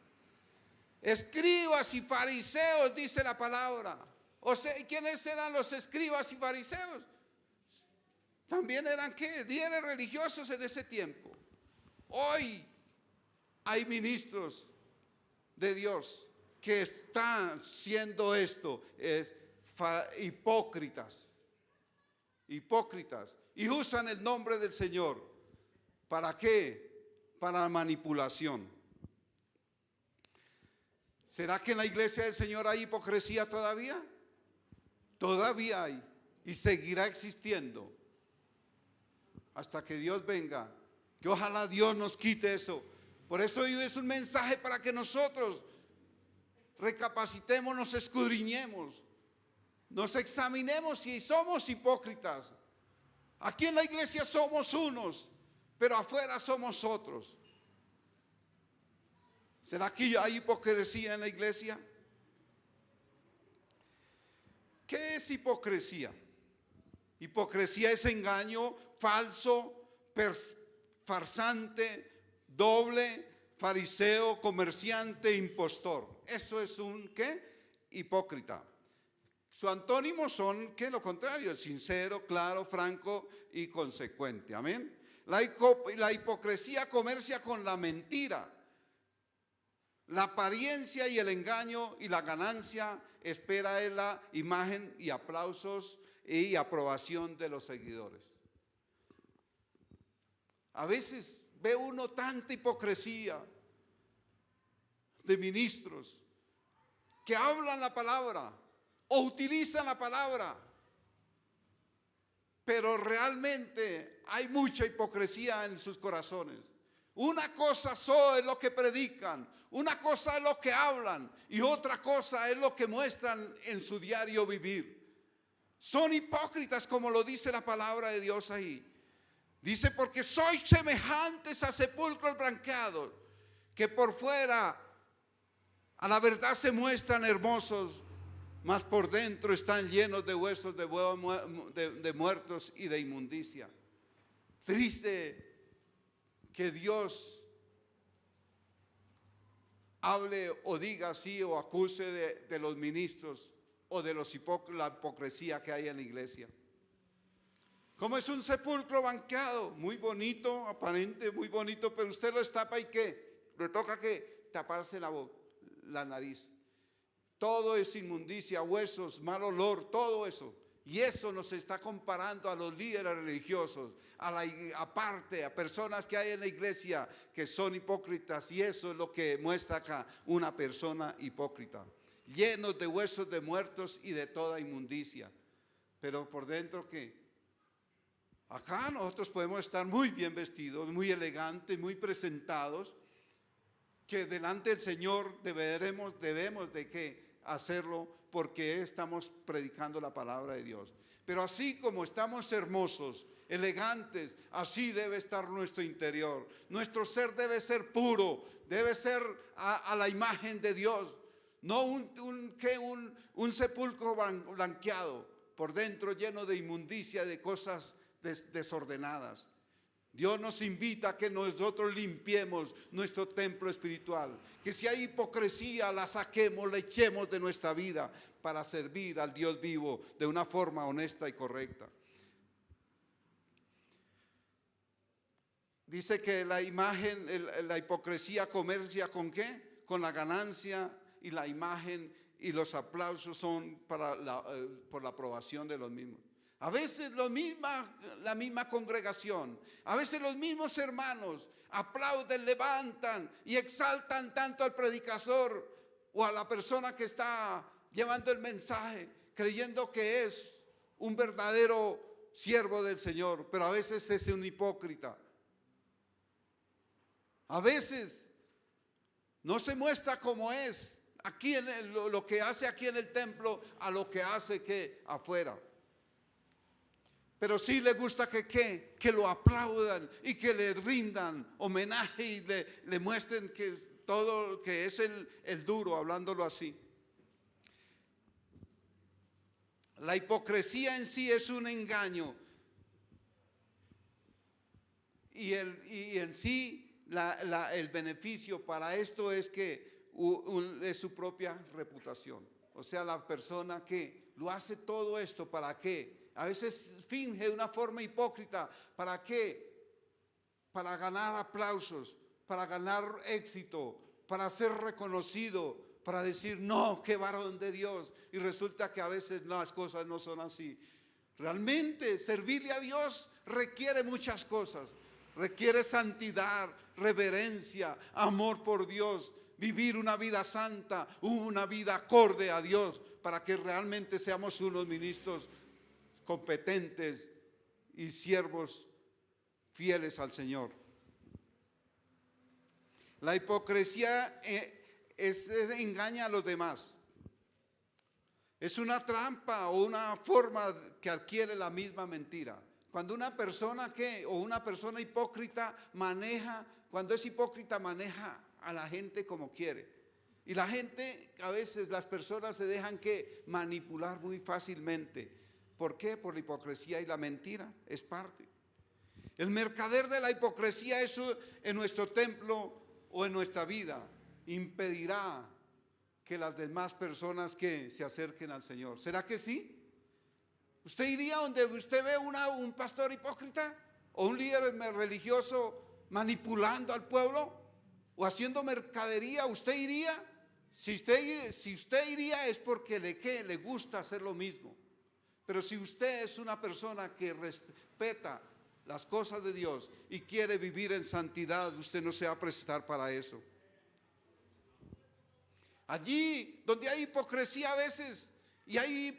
Speaker 1: Escribas y fariseos, dice la palabra. O sea, ¿quiénes eran los escribas y fariseos? También eran ¿qué? Líderes religiosos en ese tiempo. Hoy hay ministros de Dios que están siendo esto, hipócritas, y usan el nombre del Señor. ¿Para qué? Para manipulación. ¿Será que en la iglesia del Señor hay hipocresía todavía? Todavía hay y seguirá existiendo hasta que Dios venga. Que ojalá Dios nos quite eso. Por eso hoy es un mensaje para que nosotros recapacitemos, nos escudriñemos, nos examinemos si somos hipócritas. Aquí en la iglesia somos unos, pero afuera somos otros. ¿Será que hay hipocresía en la iglesia? ¿Qué es hipocresía? Hipocresía es engaño, falso, farsante, doble, fariseo, comerciante, impostor. Eso es un ¿qué? Hipócrita. Su antónimo son ¿qué? Lo contrario, sincero, claro, franco y consecuente. Amén. La hipocresía comercia con la mentira. La apariencia y el engaño y la ganancia espera en la imagen y aplausos y aprobación de los seguidores. A veces ve uno tanta hipocresía de ministros que hablan la palabra o utilizan la palabra, pero realmente hay mucha hipocresía en sus corazones. Una cosa es lo que predican, una cosa es lo que hablan y otra cosa es lo que muestran en su diario vivir. Son hipócritas, como lo dice la palabra de Dios ahí. Dice: porque sois semejantes a sepulcros blanqueados, que por fuera a la verdad se muestran hermosos, mas por dentro están llenos de huesos de muertos y de inmundicia. Triste que Dios hable o diga así o acuse de los ministros o de la hipocresía que hay en la iglesia. Como es un sepulcro blanqueado, muy bonito, aparente, muy bonito, pero usted lo destapa y ¿qué? Le toca ¿qué? Taparse la nariz. Todo es inmundicia, huesos, mal olor, todo eso. Y eso nos está comparando a los líderes religiosos, aparte a personas que hay en la iglesia que son hipócritas. Y eso es lo que muestra acá una persona hipócrita, llenos de huesos de muertos y de toda inmundicia. Pero por dentro ¿qué? Acá nosotros podemos estar muy bien vestidos, muy elegantes, muy presentados, que delante del Señor debemos de ¿qué? Hacerlo, porque estamos predicando la palabra de Dios. Pero así como estamos hermosos, elegantes, así debe estar nuestro interior. Nuestro ser debe ser puro, debe ser a la imagen de Dios. No un sepulcro blanqueado, por dentro lleno de inmundicia, de cosas desordenadas. Dios nos invita a que nosotros limpiemos nuestro templo espiritual. Que si hay hipocresía, la saquemos, la echemos de nuestra vida para servir al Dios vivo de una forma honesta y correcta. Dice que la imagen, la hipocresía comercia ¿con qué? Con la ganancia, y la imagen y los aplausos son por la aprobación de los mismos. A veces la misma congregación, a veces los mismos hermanos aplauden, levantan y exaltan tanto al predicador o a la persona que está llevando el mensaje, creyendo que es un verdadero siervo del Señor, pero a veces es un hipócrita. A veces no se muestra como es aquí lo que hace aquí en el templo a lo que hace que afuera. Pero sí le gusta que lo aplaudan y que le rindan homenaje y le muestren que todo, que es el duro, hablándolo así. La hipocresía en sí es un engaño. Y en sí el beneficio para esto es que es su propia reputación. O sea, la persona que lo hace todo esto, ¿para qué? A veces finge de una forma hipócrita. ¿Para qué? Para ganar aplausos, para ganar éxito, para ser reconocido, para decir, no, qué varón de Dios. Y resulta que a veces las cosas no son así. Realmente servirle a Dios requiere muchas cosas. Requiere santidad, reverencia, amor por Dios, vivir una vida santa, una vida acorde a Dios, para que realmente seamos unos ministros competentes y siervos fieles al Señor. La hipocresía engaña a los demás. Es una trampa o una forma que adquiere la misma mentira. Cuando una persona una persona hipócrita cuando es hipócrita maneja a la gente como quiere. Y la gente, a veces las personas se dejan manipular muy fácilmente. ¿Por qué? Por la hipocresía, y la mentira es parte. El mercader de la hipocresía, eso en nuestro templo o en nuestra vida, impedirá que las demás personas que se acerquen al Señor. ¿Será que sí? ¿Usted iría donde usted ve un pastor hipócrita o un líder religioso manipulando al pueblo o haciendo mercadería? ¿Usted iría? Si usted iría es porque le gusta hacer lo mismo. Pero si usted es una persona que respeta las cosas de Dios y quiere vivir en santidad, usted no se va a prestar para eso. Allí donde hay hipocresía a veces, y hay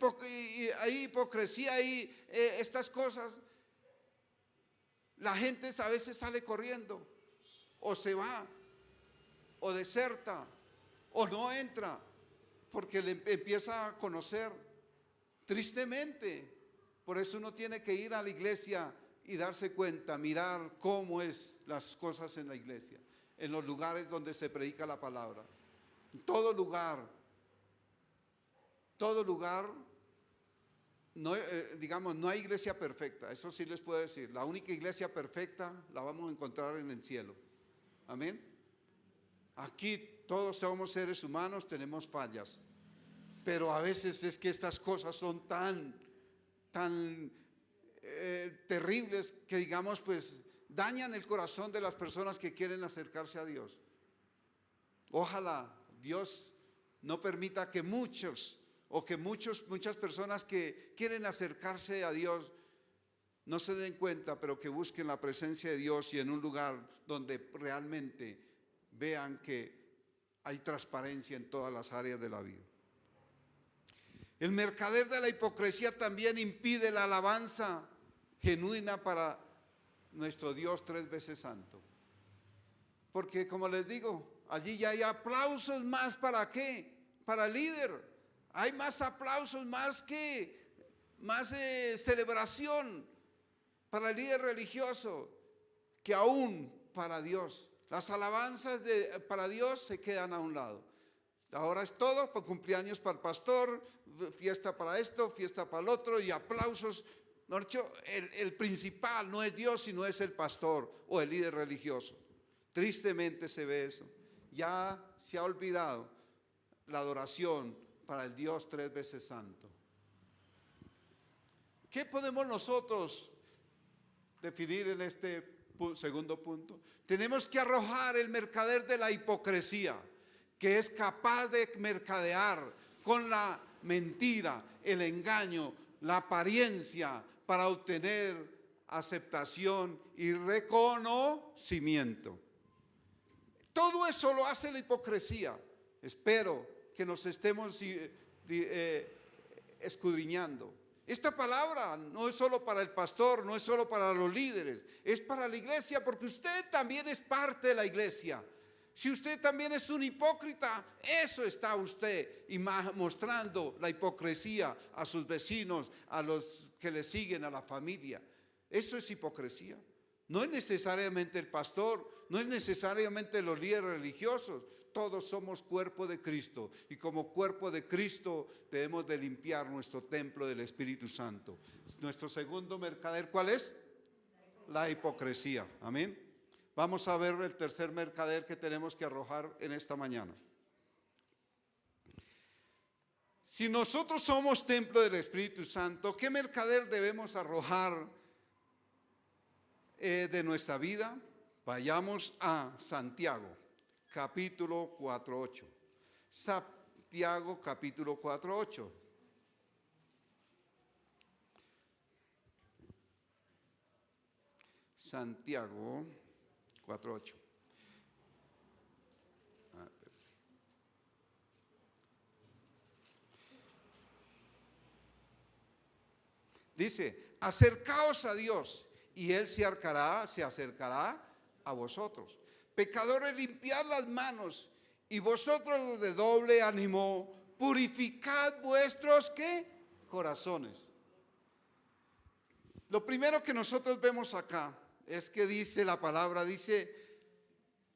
Speaker 1: hipocresía y estas cosas, la gente a veces sale corriendo, o se va, o deserta, o no entra, porque le empieza a conocer. Tristemente, por eso uno tiene que ir a la iglesia y darse cuenta, mirar cómo es las cosas en la iglesia, en los lugares donde se predica la palabra. En todo lugar, no hay iglesia perfecta, eso sí les puedo decir. La única iglesia perfecta la vamos a encontrar en el cielo. Amén. Aquí todos somos seres humanos, tenemos fallas. Pero a veces es que estas cosas son tan terribles que pues dañan el corazón de las personas que quieren acercarse a Dios. Ojalá Dios no permita que muchas personas que quieren acercarse a Dios no se den cuenta, pero que busquen la presencia de Dios y en un lugar donde realmente vean que hay transparencia en todas las áreas de la vida. El mercader de la hipocresía también impide la alabanza genuina para nuestro Dios 3 veces santo. Porque como les digo, allí ya hay aplausos más. ¿Para qué? Para el líder. Hay más aplausos, más celebración para el líder religioso que aún para Dios. Las alabanzas para Dios se quedan a un lado. Ahora es todo, por cumpleaños para el pastor, fiesta para esto, fiesta para el otro, y aplausos No, el principal no es Dios, sino es el pastor o el líder religioso. Tristemente se ve eso. Ya se ha olvidado la adoración para el Dios tres veces santo. ¿Qué podemos nosotros definir en este segundo punto? Tenemos que arrojar el mercader de la hipocresía, que es capaz de mercadear con la mentira, el engaño, la apariencia para obtener aceptación y reconocimiento. Todo eso lo hace la hipocresía. Espero que nos estemos escudriñando. Esta palabra no es solo para el pastor, no es solo para los líderes, es para la iglesia, porque usted también es parte de la iglesia. Si usted también es un hipócrita, eso está usted mostrando la hipocresía a sus vecinos, a los que le siguen, a la familia. Eso es hipocresía. No es necesariamente el pastor, no es necesariamente los líderes religiosos. Todos somos cuerpo de Cristo y como cuerpo de Cristo debemos de limpiar nuestro templo del Espíritu Santo. Nuestro segundo mercader, ¿cuál es? La hipocresía. Amén. Vamos a ver el tercer mercader que tenemos que arrojar en esta mañana. Si nosotros somos templo del Espíritu Santo, ¿qué mercader debemos arrojar de nuestra vida? Vayamos a Santiago, capítulo 4:8. Santiago, capítulo 4:8. Santiago 4:8. Dice, acercaos a Dios y Él se acercará a vosotros. Pecadores, limpiad las manos, y vosotros los de doble ánimo, purificad vuestros ¿qué? Corazones. Lo primero que nosotros vemos acá es que dice la palabra, dice,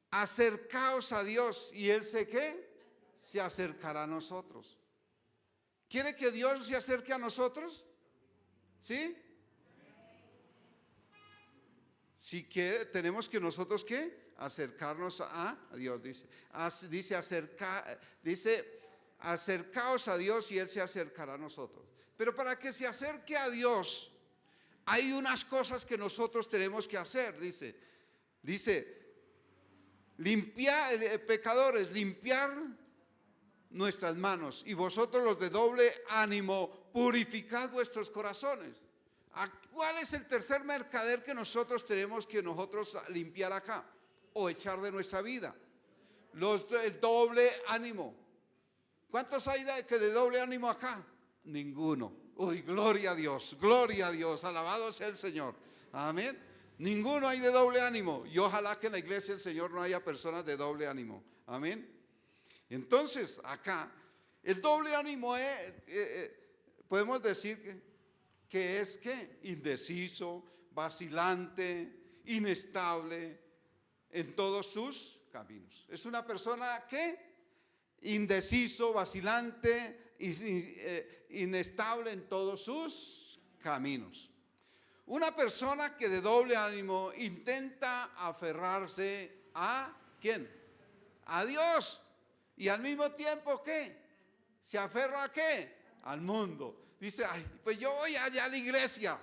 Speaker 1: acercaos a Dios y Él se acercará a nosotros. ¿Quiere que Dios se acerque a nosotros? ¿Sí? Si quiere, tenemos que nosotros ¿qué? Acercarnos a Dios, dice acercaos a Dios y Él se acercará a nosotros. Pero para que se acerque a Dios hay unas cosas que nosotros tenemos que hacer. Dice limpiar, pecadores, limpiar nuestras manos, y vosotros los de doble ánimo, purificad vuestros corazones. ¿Cuál es el tercer mercader que nosotros tenemos que limpiar acá o echar de nuestra vida? Los del doble ánimo. ¿Cuántos hay de doble ánimo acá? Ninguno. Uy, gloria a Dios, alabado sea el Señor. Amén. Ninguno hay de doble ánimo, y ojalá que en la iglesia del Señor no haya personas de doble ánimo. Amén. Entonces acá el doble ánimo podemos decir que es ¿qué? Indeciso, vacilante, inestable en todos sus caminos. Es una persona que indeciso, vacilante, inestable en todos sus caminos. Una persona que de doble ánimo intenta aferrarse a ¿quién? A Dios. Y al mismo tiempo ¿qué? Se aferra a ¿qué? Al mundo. Dice, ay, pues yo voy allá a la iglesia.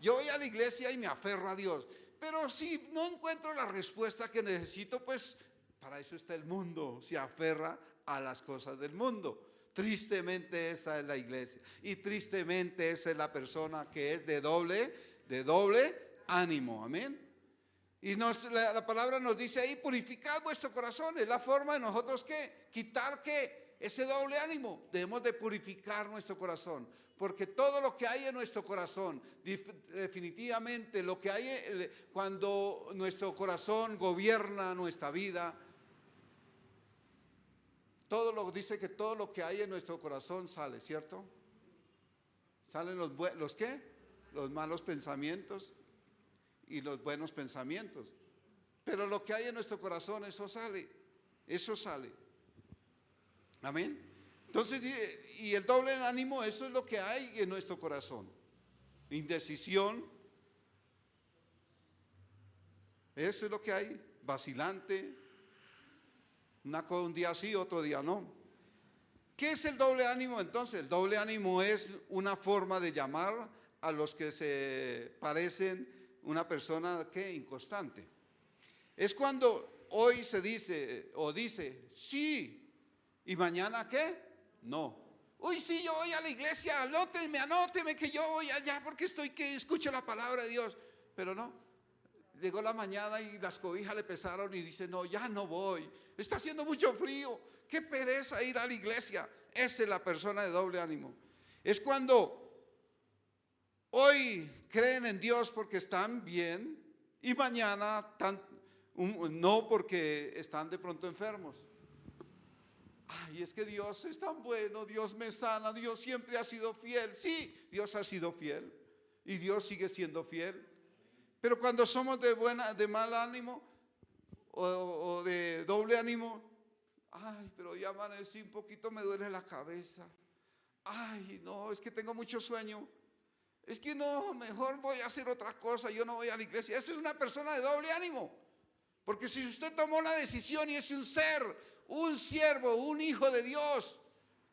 Speaker 1: Yo voy a la iglesia y me aferro a Dios. Pero si no encuentro la respuesta que necesito, pues para eso está el mundo. Se aferra a las cosas del mundo. Tristemente esa es la iglesia. Y tristemente esa es la persona que es de doble ánimo. Amén. Y la palabra nos dice ahí, purificad vuestro corazón. Es la forma de nosotros ¿qué? Quitar ¿qué? Ese doble ánimo. Debemos de purificar nuestro corazón, porque todo lo que hay en nuestro corazón, definitivamente lo que hay cuando nuestro corazón gobierna nuestra vida, dice que todo lo que hay en nuestro corazón sale, ¿cierto? Salen los ¿qué? Los malos pensamientos y los buenos pensamientos. Pero lo que hay en nuestro corazón, eso sale. Amén. Entonces, y el doble ánimo, eso es lo que hay en nuestro corazón. indecisión. Eso es lo que hay, vacilante, un día sí, otro día no. ¿Qué es el doble ánimo entonces? El doble ánimo es una forma de llamar a los que se parecen una persona que inconstante. Es cuando hoy se dice o dice sí y mañana ¿qué? No. Uy, sí, yo voy a la iglesia, anóteme que yo voy allá porque que escucho la palabra de Dios. Pero no, llegó la mañana y las cobijas le pesaron y dice, no, ya no voy. Está haciendo mucho frío, qué pereza ir a la iglesia. Esa es la persona de doble ánimo. Es cuando hoy creen en Dios porque están bien y mañana no porque están de pronto enfermos. Ay, es que Dios es tan bueno, Dios me sana, Dios siempre ha sido fiel. Sí, Dios ha sido fiel y Dios sigue siendo fiel. Pero cuando somos de mal ánimo o de doble ánimo, ay, pero ya amanecí un poquito, me duele la cabeza. Ay, no, es que tengo mucho sueño. Es que no, mejor voy a hacer otra cosa, yo no voy a la iglesia. Esa es una persona de doble ánimo. Porque si usted tomó la decisión y es un siervo, un hijo de Dios,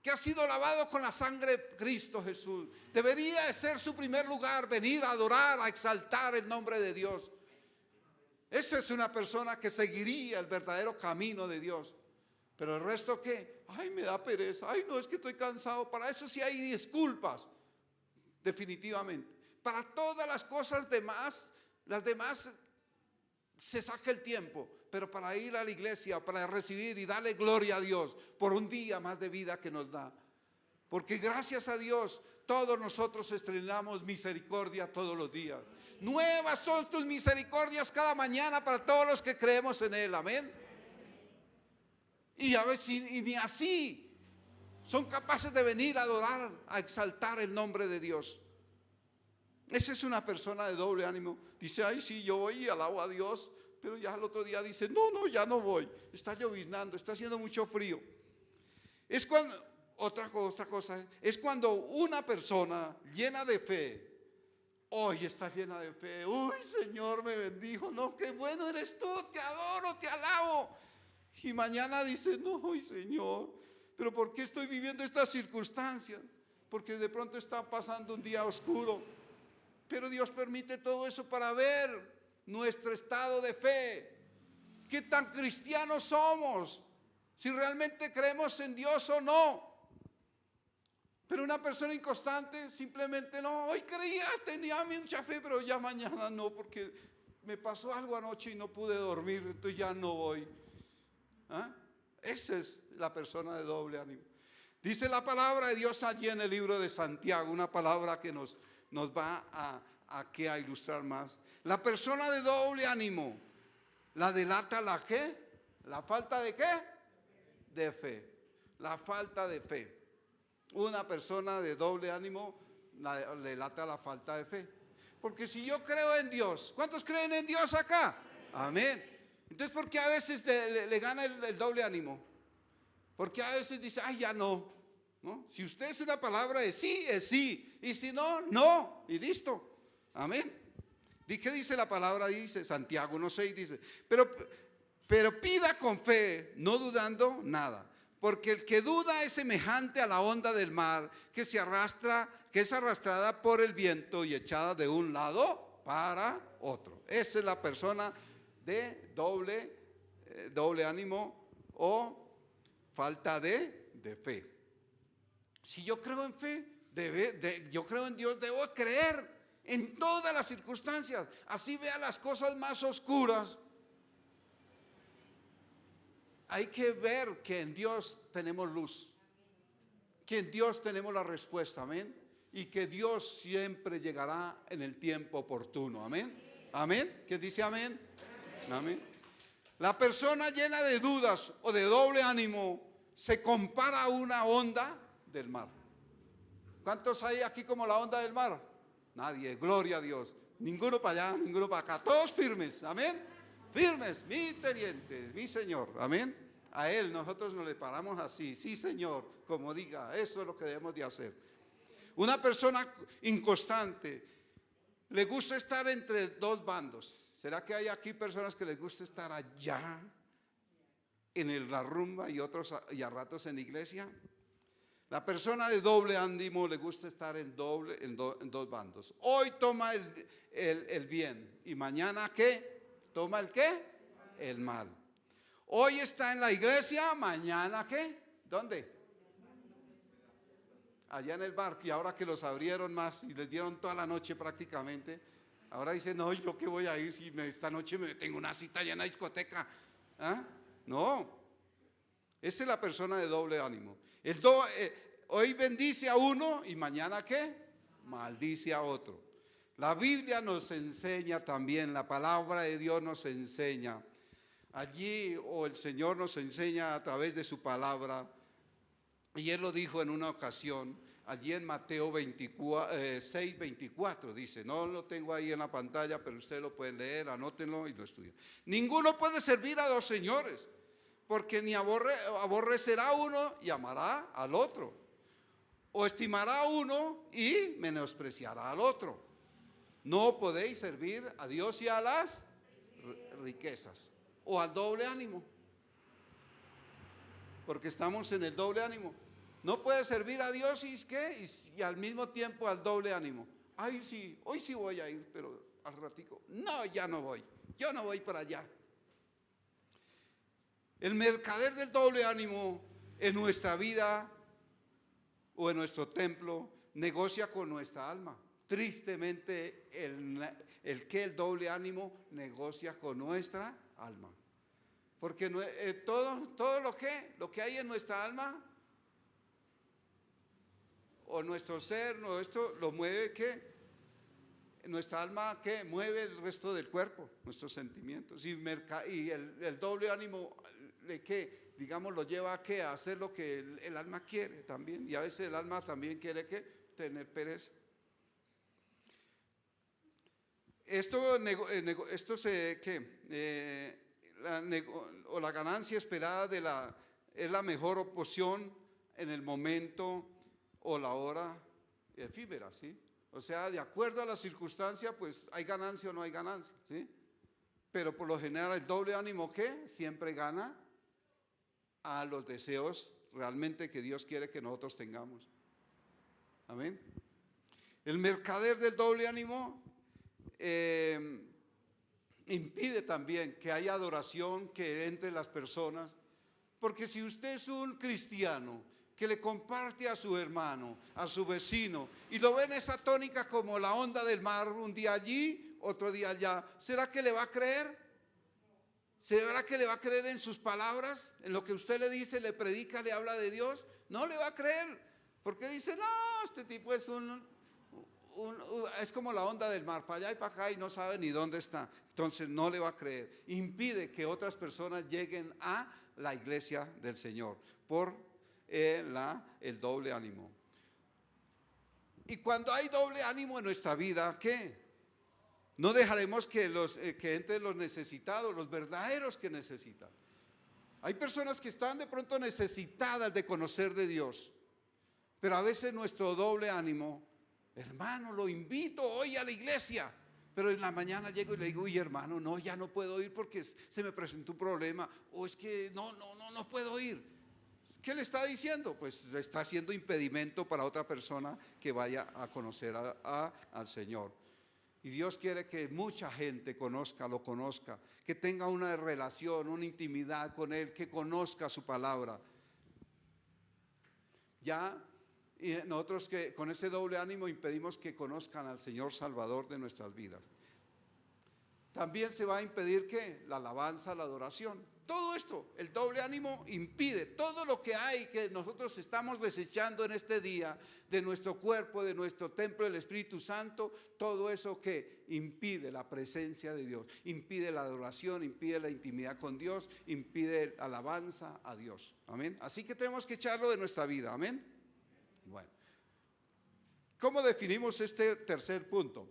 Speaker 1: que ha sido lavado con la sangre de Cristo Jesús, debería de ser su primer lugar, venir a adorar, a exaltar el nombre de Dios. Esa es una persona que seguiría el verdadero camino de Dios. Pero el resto ¿qué? Ay, me da pereza, ay, no, es que estoy cansado. Para eso sí hay disculpas, definitivamente. Para todas las cosas demás, las demás se saca el tiempo, pero para ir a la iglesia, para recibir y darle gloria a Dios por un día más de vida que nos da. Porque gracias a Dios todos nosotros estrenamos misericordia todos los días. Nuevas son tus misericordias cada mañana para todos los que creemos en Él, amén. Y a veces y ni así son capaces de venir a adorar, a exaltar el nombre de Dios. Esa es una persona de doble ánimo. Dice, ay, sí, yo voy y alabo a Dios, pero ya el otro día dice, no, ya no voy. Está lloviznando, está haciendo mucho frío. Es cuando, otra cosa, es cuando una persona llena de fe, hoy está llena de fe. Uy, Señor, me bendijo. No, qué bueno eres tú, te adoro, te alabo. Y mañana dice, no, Señor, pero ¿por qué estoy viviendo estas circunstancias? Porque de pronto está pasando un día oscuro. Pero Dios permite todo eso para ver nuestro estado de fe. ¿Qué tan cristianos somos? Si realmente creemos en Dios o no. Pero una persona inconstante simplemente no. Hoy creía, tenía mucha fe, pero ya mañana no, porque me pasó algo anoche y no pude dormir, entonces ya no voy. ¿Ah? Esa es la persona de doble ánimo. Dice la palabra de Dios allí en el libro de Santiago, una palabra que nos va a ilustrar más. La persona de doble ánimo la delata la ¿qué? La falta de ¿qué? De fe. La falta de fe. Una persona de doble ánimo la delata la falta de fe. Porque si yo creo en Dios, ¿cuántos creen en Dios acá? Amén. Entonces, ¿por qué a veces le gana el doble ánimo? Porque a veces dice, ay, ya no. ¿No? Si usted es una palabra de sí, es sí. Y si no, no. Y listo. Amén. ¿Qué dice la palabra? Dice Santiago 1:6, dice, pero pida con fe, no dudando nada. Porque el que duda es semejante a la onda del mar que es arrastrada por el viento y echada de un lado para otro. Esa es la persona de doble ánimo o falta de fe. Si yo creo en fe, yo creo en Dios, debo creer en todas las circunstancias. Así vea las cosas más oscuras. Hay que ver que en Dios tenemos luz, que en Dios tenemos la respuesta, amén. Y que Dios siempre llegará en el tiempo oportuno, amén. Amén. ¿Quién dice amén? Amén. La persona llena de dudas o de doble ánimo se compara a una onda del mar. ¿Cuántos hay aquí como la onda del mar? Nadie, gloria a Dios. Ninguno para allá, ninguno para acá. Todos firmes, amén. Firmes, mi teniente, mi Señor, amén. A Él nosotros nos le paramos así, sí Señor, como diga, eso es lo que debemos de hacer. Una persona inconstante le gusta estar entre dos bandos. ¿Será que hay aquí personas que les gusta estar allá en la rumba y otros y a ratos en la iglesia? La persona de doble ánimo le gusta estar en dos bandos. Hoy toma el bien y mañana ¿qué? ¿Toma el qué? El mal. Hoy está en la iglesia, mañana ¿qué? ¿Dónde? Allá en el bar, y ahora que los abrieron más y les dieron toda la noche prácticamente, ahora dicen, no, ¿yo qué voy a ir si esta noche tengo una cita allá en la discoteca? ¿Ah? No, esa es la persona de doble ánimo. Hoy bendice a uno y mañana ¿qué? Maldice a otro. La Biblia nos enseña también, la palabra de Dios nos enseña. Allí, o el Señor nos enseña a través de su palabra, y Él lo dijo en una ocasión, allí en Mateo 6:24, dice, no lo tengo ahí en la pantalla, pero ustedes lo pueden leer, anótenlo y lo estudien. Ninguno puede servir a dos señores, porque ni aborrecerá a uno y amará al otro, o estimará a uno y menospreciará al otro. No podéis servir a Dios y a las riquezas, o al doble ánimo, porque estamos en el doble ánimo. No puede servir a Dios y al mismo tiempo al doble ánimo. Ay, sí, hoy sí voy a ir, pero al ratico, no, ya no voy, yo no voy para allá. El mercader del doble ánimo en nuestra vida o en nuestro templo negocia con nuestra alma. Tristemente, el doble ánimo negocia con nuestra alma. Porque todo lo que hay en nuestra alma o nuestro ser, esto lo mueve ¿qué? Nuestra alma ¿qué? Mueve el resto del cuerpo, nuestros sentimientos. Y el doble ánimo ¿qué? Digamos, lo lleva a ¿qué? A hacer lo que el alma quiere también. Y a veces el alma también quiere ¿qué? Tener pereza. La ganancia esperada es la mejor opción en el momento o la hora efímera, ¿sí? O sea, de acuerdo a la circunstancia, pues hay ganancia o no hay ganancia, ¿sí? Pero por lo general el doble ánimo ¿qué? Siempre gana a los deseos realmente que Dios quiere que nosotros tengamos. Amén. El mercader del doble ánimo impide también que haya adoración que entre las personas, porque si usted es un cristiano que le comparte a su hermano, a su vecino, y lo ve en esa tónica como la onda del mar, un día allí, otro día allá, ¿será que le va a creer? ¿Será que le va a creer en sus palabras? ¿En lo que usted le dice, le predica, le habla de Dios? No le va a creer, porque dice, no, este tipo es es como la onda del mar, para allá y para acá y no sabe ni dónde está. Entonces no le va a creer. Impide que otras personas lleguen a la iglesia del Señor por el doble ánimo. Y cuando hay doble ánimo en nuestra vida, ¿qué? No dejaremos que entren los necesitados, los verdaderos que necesitan. Hay personas que están de pronto necesitadas de conocer de Dios, pero a veces nuestro doble ánimo, hermano, lo invito hoy a la iglesia, pero en la mañana llego y le digo, uy, hermano, no, ya no puedo ir porque se me presentó un problema, o es que no puedo ir. ¿Qué le está diciendo? Pues le está haciendo impedimento para otra persona que vaya a conocer al Señor. Y Dios quiere que mucha gente lo conozca, que tenga una relación, una intimidad con Él, que conozca su palabra. Y nosotros que con ese doble ánimo impedimos que conozcan al Señor Salvador de nuestras vidas. También se va a impedir ¿qué? La alabanza, la adoración. Todo esto, el doble ánimo impide todo lo que hay que nosotros estamos desechando en este día de nuestro cuerpo, de nuestro templo del Espíritu Santo. Todo eso que impide la presencia de Dios, impide la adoración, impide la intimidad con Dios, impide la alabanza a Dios. Amén. Así que tenemos que echarlo de nuestra vida. Amén. Bueno, ¿cómo definimos este tercer punto?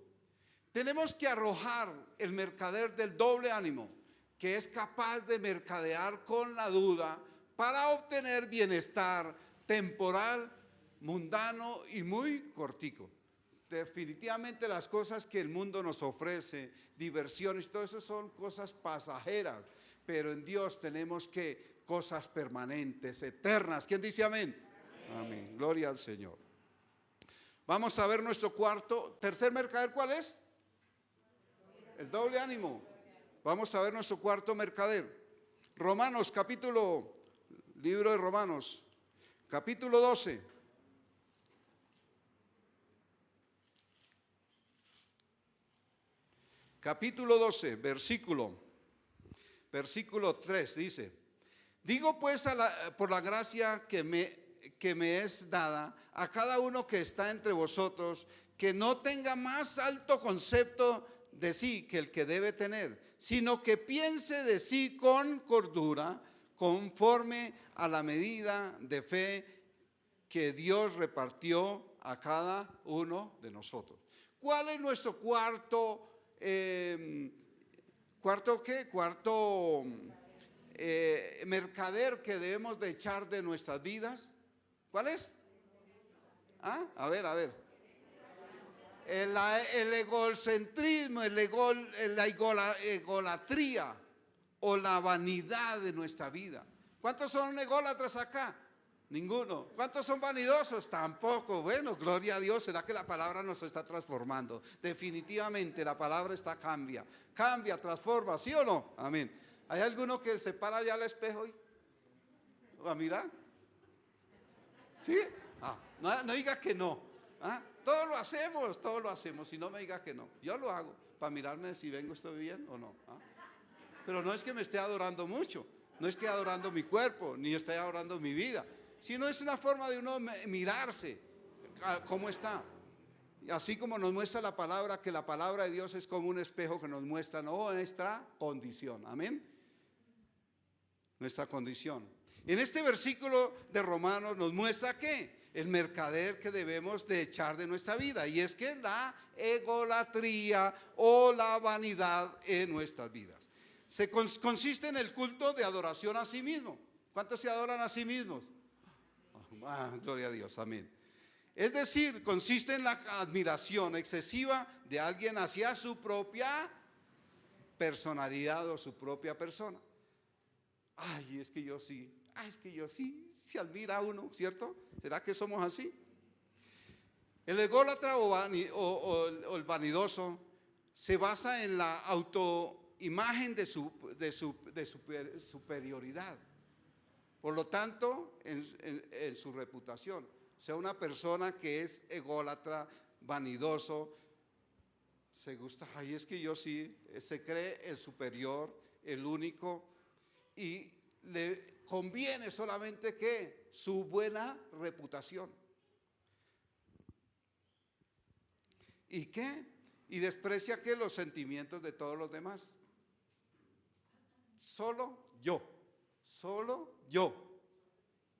Speaker 1: Tenemos que arrojar el mercader del doble ánimo, que es capaz de mercadear con la duda para obtener bienestar temporal, mundano y muy cortico. definitivamente las cosas que el mundo nos ofrece, diversiones, todo eso son cosas pasajeras, pero en Dios tenemos que cosas permanentes, eternas. ¿Quién dice amén? Amén. Gloria al Señor. Vamos a ver nuestro tercer mercader, ¿cuál es? El doble ánimo. Vamos a ver nuestro cuarto mercader. Romanos, libro de Romanos, capítulo 12. Capítulo 12, versículo 3 dice: digo pues por la gracia que me es dada a cada uno que está entre vosotros, que no tenga más alto concepto de sí que el que debe tener, sino que piense de sí con cordura, conforme a la medida de fe que Dios repartió a cada uno de nosotros. ¿Cuál es nuestro cuarto mercader que debemos de echar de nuestras vidas? ¿Cuál es? A ver. El egocentrismo, la egolatría o la vanidad de nuestra vida. ¿Cuántos son ególatras acá? Ninguno. ¿Cuántos son vanidosos? Tampoco. Bueno, gloria a Dios. ¿Será que la palabra nos está transformando? Definitivamente la palabra cambia, transforma, ¿sí o no? Amén. ¿Hay alguno que se para allá al espejo y a mirar? ¿Sí? No diga que no. Todos lo hacemos, y no me diga que no. Yo lo hago para mirarme si estoy bien o no. Pero no es que me esté adorando mucho, no es que adorando mi cuerpo, ni esté adorando mi vida, sino es una forma de uno mirarse cómo está. Así como nos muestra la palabra, que la palabra de Dios es como un espejo que nos muestra nuestra condición. Amén. Nuestra condición. En este versículo de Romanos nos muestra que el mercader que debemos de echar de nuestra vida, y es que la egolatría o la vanidad en nuestras vidas consiste en el culto de adoración a sí mismo. ¿Cuántos se adoran a sí mismos? Gloria a Dios, amén. Es decir, consiste en la admiración excesiva de alguien hacia su propia personalidad o su propia persona. Es que yo sí, se admira a uno, ¿cierto? ¿Será que somos así? El ególatra o el vanidoso se basa en la autoimagen de su superioridad. Por lo tanto, en su reputación. O sea, una persona que es ególatra, vanidoso, se gusta, es que yo sí, se cree el superior, el único, y le conviene solamente que su buena reputación. ¿Y qué? Y desprecia que los sentimientos de todos los demás. Solo yo.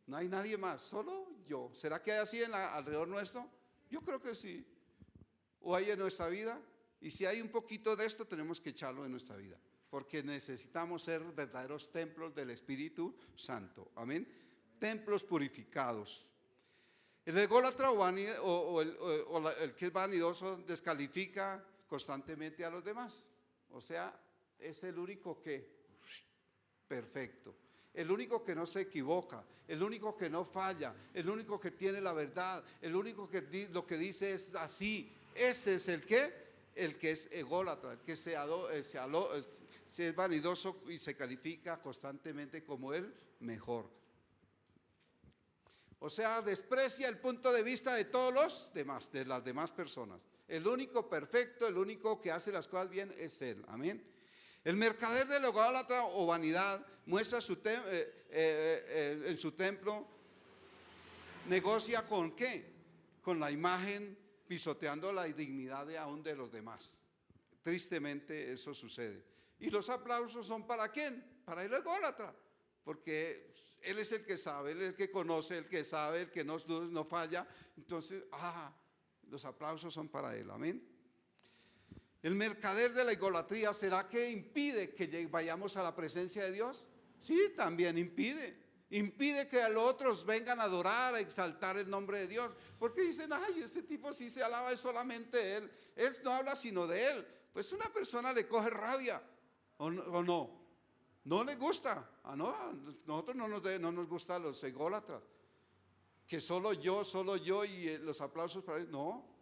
Speaker 1: No hay nadie más, solo yo. ¿Será que hay así alrededor nuestro? Yo creo que sí. O hay en nuestra vida. Y si hay un poquito de esto, tenemos que echarlo en nuestra vida, porque necesitamos ser verdaderos templos del Espíritu Santo. Amén. Templos purificados. El ególatra o el que es vanidoso descalifica constantemente a los demás. O sea, es el único que perfecto, el único que no se equivoca, el único que no falla, el único que tiene la verdad, el único que lo que dice es así. Ese es el que es ególatra, el que es vanidoso y se califica constantemente como el mejor. O sea, desprecia el punto de vista de todos los demás, de las demás personas. El único perfecto, el único que hace las cosas bien es él. Amén. El mercader del ególatra o vanidad muestra en su templo, negocia ¿con qué? Con la imagen, pisoteando la dignidad aún de los demás. Tristemente eso sucede. Y los aplausos son ¿para quién? Para el ególatra, porque él es el que sabe, él es el que conoce, el que sabe, el que no falla. Entonces, los aplausos son para él. Amén. El mercader de la egolatría, ¿será que impide que vayamos a la presencia de Dios? Sí, también impide. Impide que a los otros vengan a adorar, a exaltar el nombre de Dios. Porque dicen, ay, ese tipo sí se alaba, es solamente él. Él no habla sino de él. Pues una persona le coge rabia, o no. No le gusta. No, nosotros no nos gustan los ególatras. Que solo yo y los aplausos para él. No.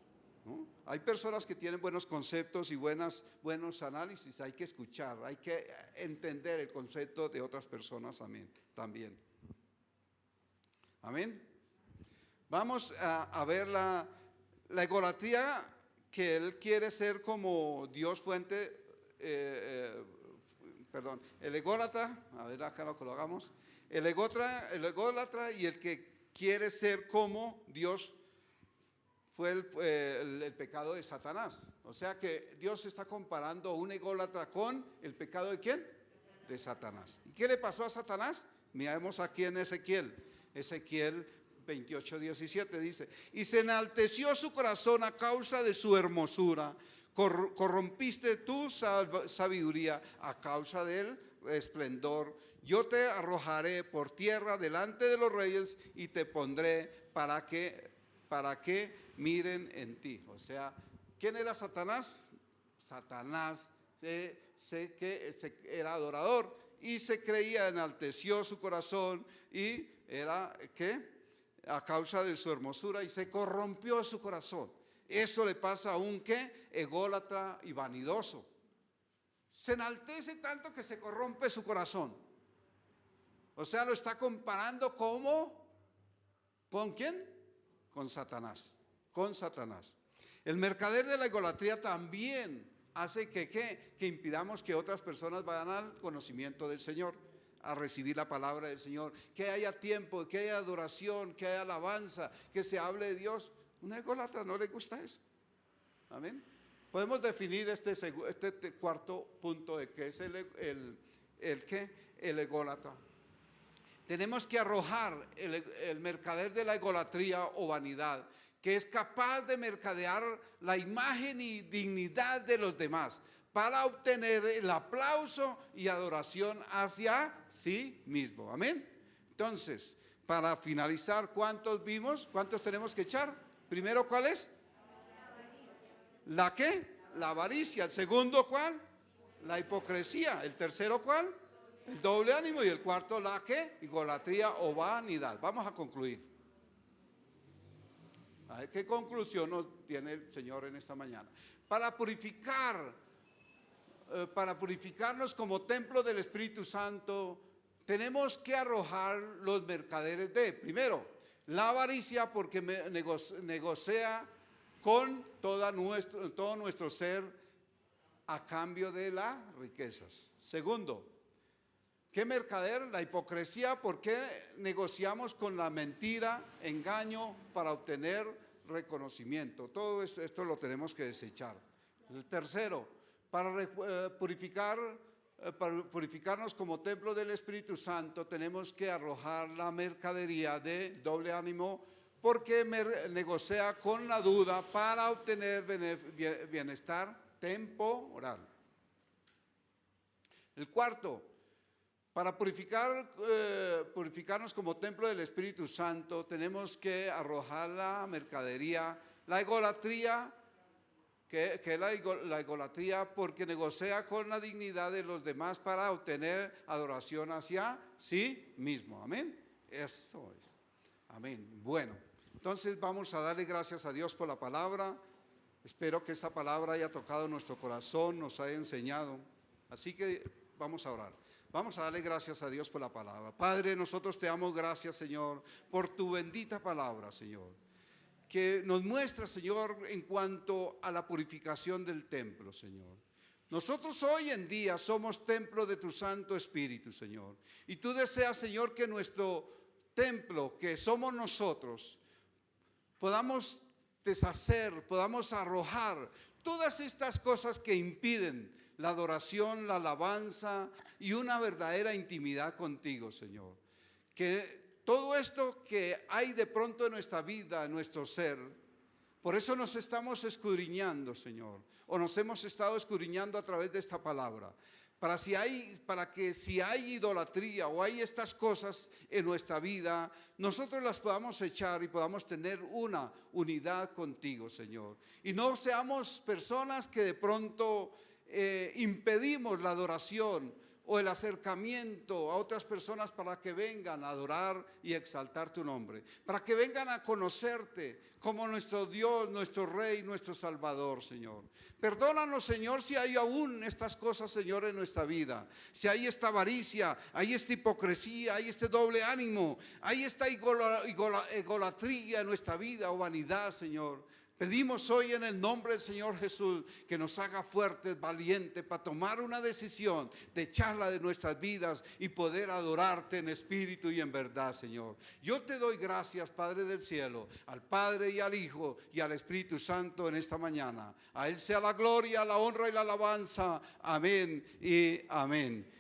Speaker 1: Hay personas que tienen buenos conceptos y buenos análisis. Hay que escuchar, hay que entender el concepto de otras personas también. Amén. Vamos a ver la egolatría, que él quiere ser como Dios fuente. El ególatra, a ver acá lo colocamos. El ególatra y el que quiere ser como Dios fue el pecado de Satanás. O sea que Dios está comparando a un ególatra con el pecado ¿de quién? De Satanás. ¿Y qué le pasó a Satanás? Miremos aquí en Ezequiel 28:17 dice: y se enalteció su corazón a causa de su hermosura, corrompiste tu sabiduría a causa del esplendor. Yo te arrojaré por tierra delante de los reyes y te pondré para que miren en ti. O sea, ¿quién era Satanás? Satanás era adorador y se creía, enalteció su corazón y era ¿qué? A causa de su hermosura, y se corrompió su corazón. Eso le pasa a un ¿qué? Ególatra y vanidoso. Se enaltece tanto que se corrompe su corazón. O sea, lo está comparando como ¿con quién? Con Satanás. Con Satanás. El mercader de la egolatría también hace que impidamos que otras personas vayan al conocimiento del Señor, a recibir la palabra del Señor, que haya tiempo, que haya adoración, que haya alabanza, que se hable de Dios. Un ególatra no le gusta eso. Amén. Podemos definir este cuarto punto de qué es el ególatra. Tenemos que arrojar el mercader de la egolatría o vanidad, que es capaz de mercadear la imagen y dignidad de los demás para obtener el aplauso y adoración hacia sí mismo. Amén. Entonces, para finalizar, ¿cuántos vimos? ¿Cuántos tenemos que echar? Primero, ¿cuál es? ¿La qué? La avaricia. El segundo, ¿cuál? La hipocresía. El tercero, ¿cuál? El doble ánimo. Y el cuarto, ¿la qué? Idolatría o vanidad. Vamos a concluir. A ver qué conclusión nos tiene el Señor en esta mañana. Para purificarnos como templo del Espíritu Santo, tenemos que arrojar los mercaderes de, primero, la avaricia, porque negocia con todo nuestro ser a cambio de las riquezas. Segundo, ¿qué mercader? La hipocresía, porque negociamos con la mentira, engaño, para obtener reconocimiento. Todo esto lo tenemos que desechar. El tercero, para purificarnos como templo del Espíritu Santo, tenemos que arrojar la mercadería de doble ánimo, porque negocia con la duda para obtener bienestar temporal. El cuarto, para purificarnos como templo del Espíritu Santo, tenemos que arrojar la mercadería, la egolatría, que es la egolatría, porque negocia con la dignidad de los demás para obtener adoración hacia sí mismo. Amén. Eso es. Amén. Bueno, entonces vamos a darle gracias a Dios por la palabra. Espero que esta palabra haya tocado nuestro corazón, nos haya enseñado. Así que vamos a orar. Vamos a darle gracias a Dios por la palabra. Padre, nosotros te damos gracias, Señor, por tu bendita palabra, Señor, que nos muestra, Señor, en cuanto a la purificación del templo, Señor. Nosotros hoy en día somos templo de tu Santo Espíritu, Señor. Y tú deseas, Señor, que nuestro templo, que somos nosotros, podamos deshacer, podamos arrojar todas estas cosas que impiden la adoración, la alabanza y una verdadera intimidad contigo, Señor. Que todo esto que hay de pronto en nuestra vida, en nuestro ser, por eso nos estamos escudriñando, Señor, o nos hemos estado escudriñando a través de esta palabra, para que si hay idolatría o hay estas cosas en nuestra vida, nosotros las podamos echar y podamos tener una unidad contigo, Señor. Y no seamos personas que de pronto impedimos la adoración o el acercamiento a otras personas para que vengan a adorar y exaltar tu nombre, para que vengan a conocerte como nuestro Dios, nuestro Rey, nuestro Salvador, Señor. Perdónanos, Señor, si hay aún estas cosas, Señor, en nuestra vida. Si hay esta avaricia, hay esta hipocresía, hay este doble ánimo, hay esta egolatría en nuestra vida o vanidad, Señor. Pedimos hoy en el nombre del Señor Jesús que nos haga fuertes, valientes para tomar una decisión de echarla de nuestras vidas y poder adorarte en espíritu y en verdad, Señor. Yo te doy gracias, Padre del cielo, al Padre y al Hijo y al Espíritu Santo en esta mañana. A Él sea la gloria, la honra y la alabanza. Amén y amén.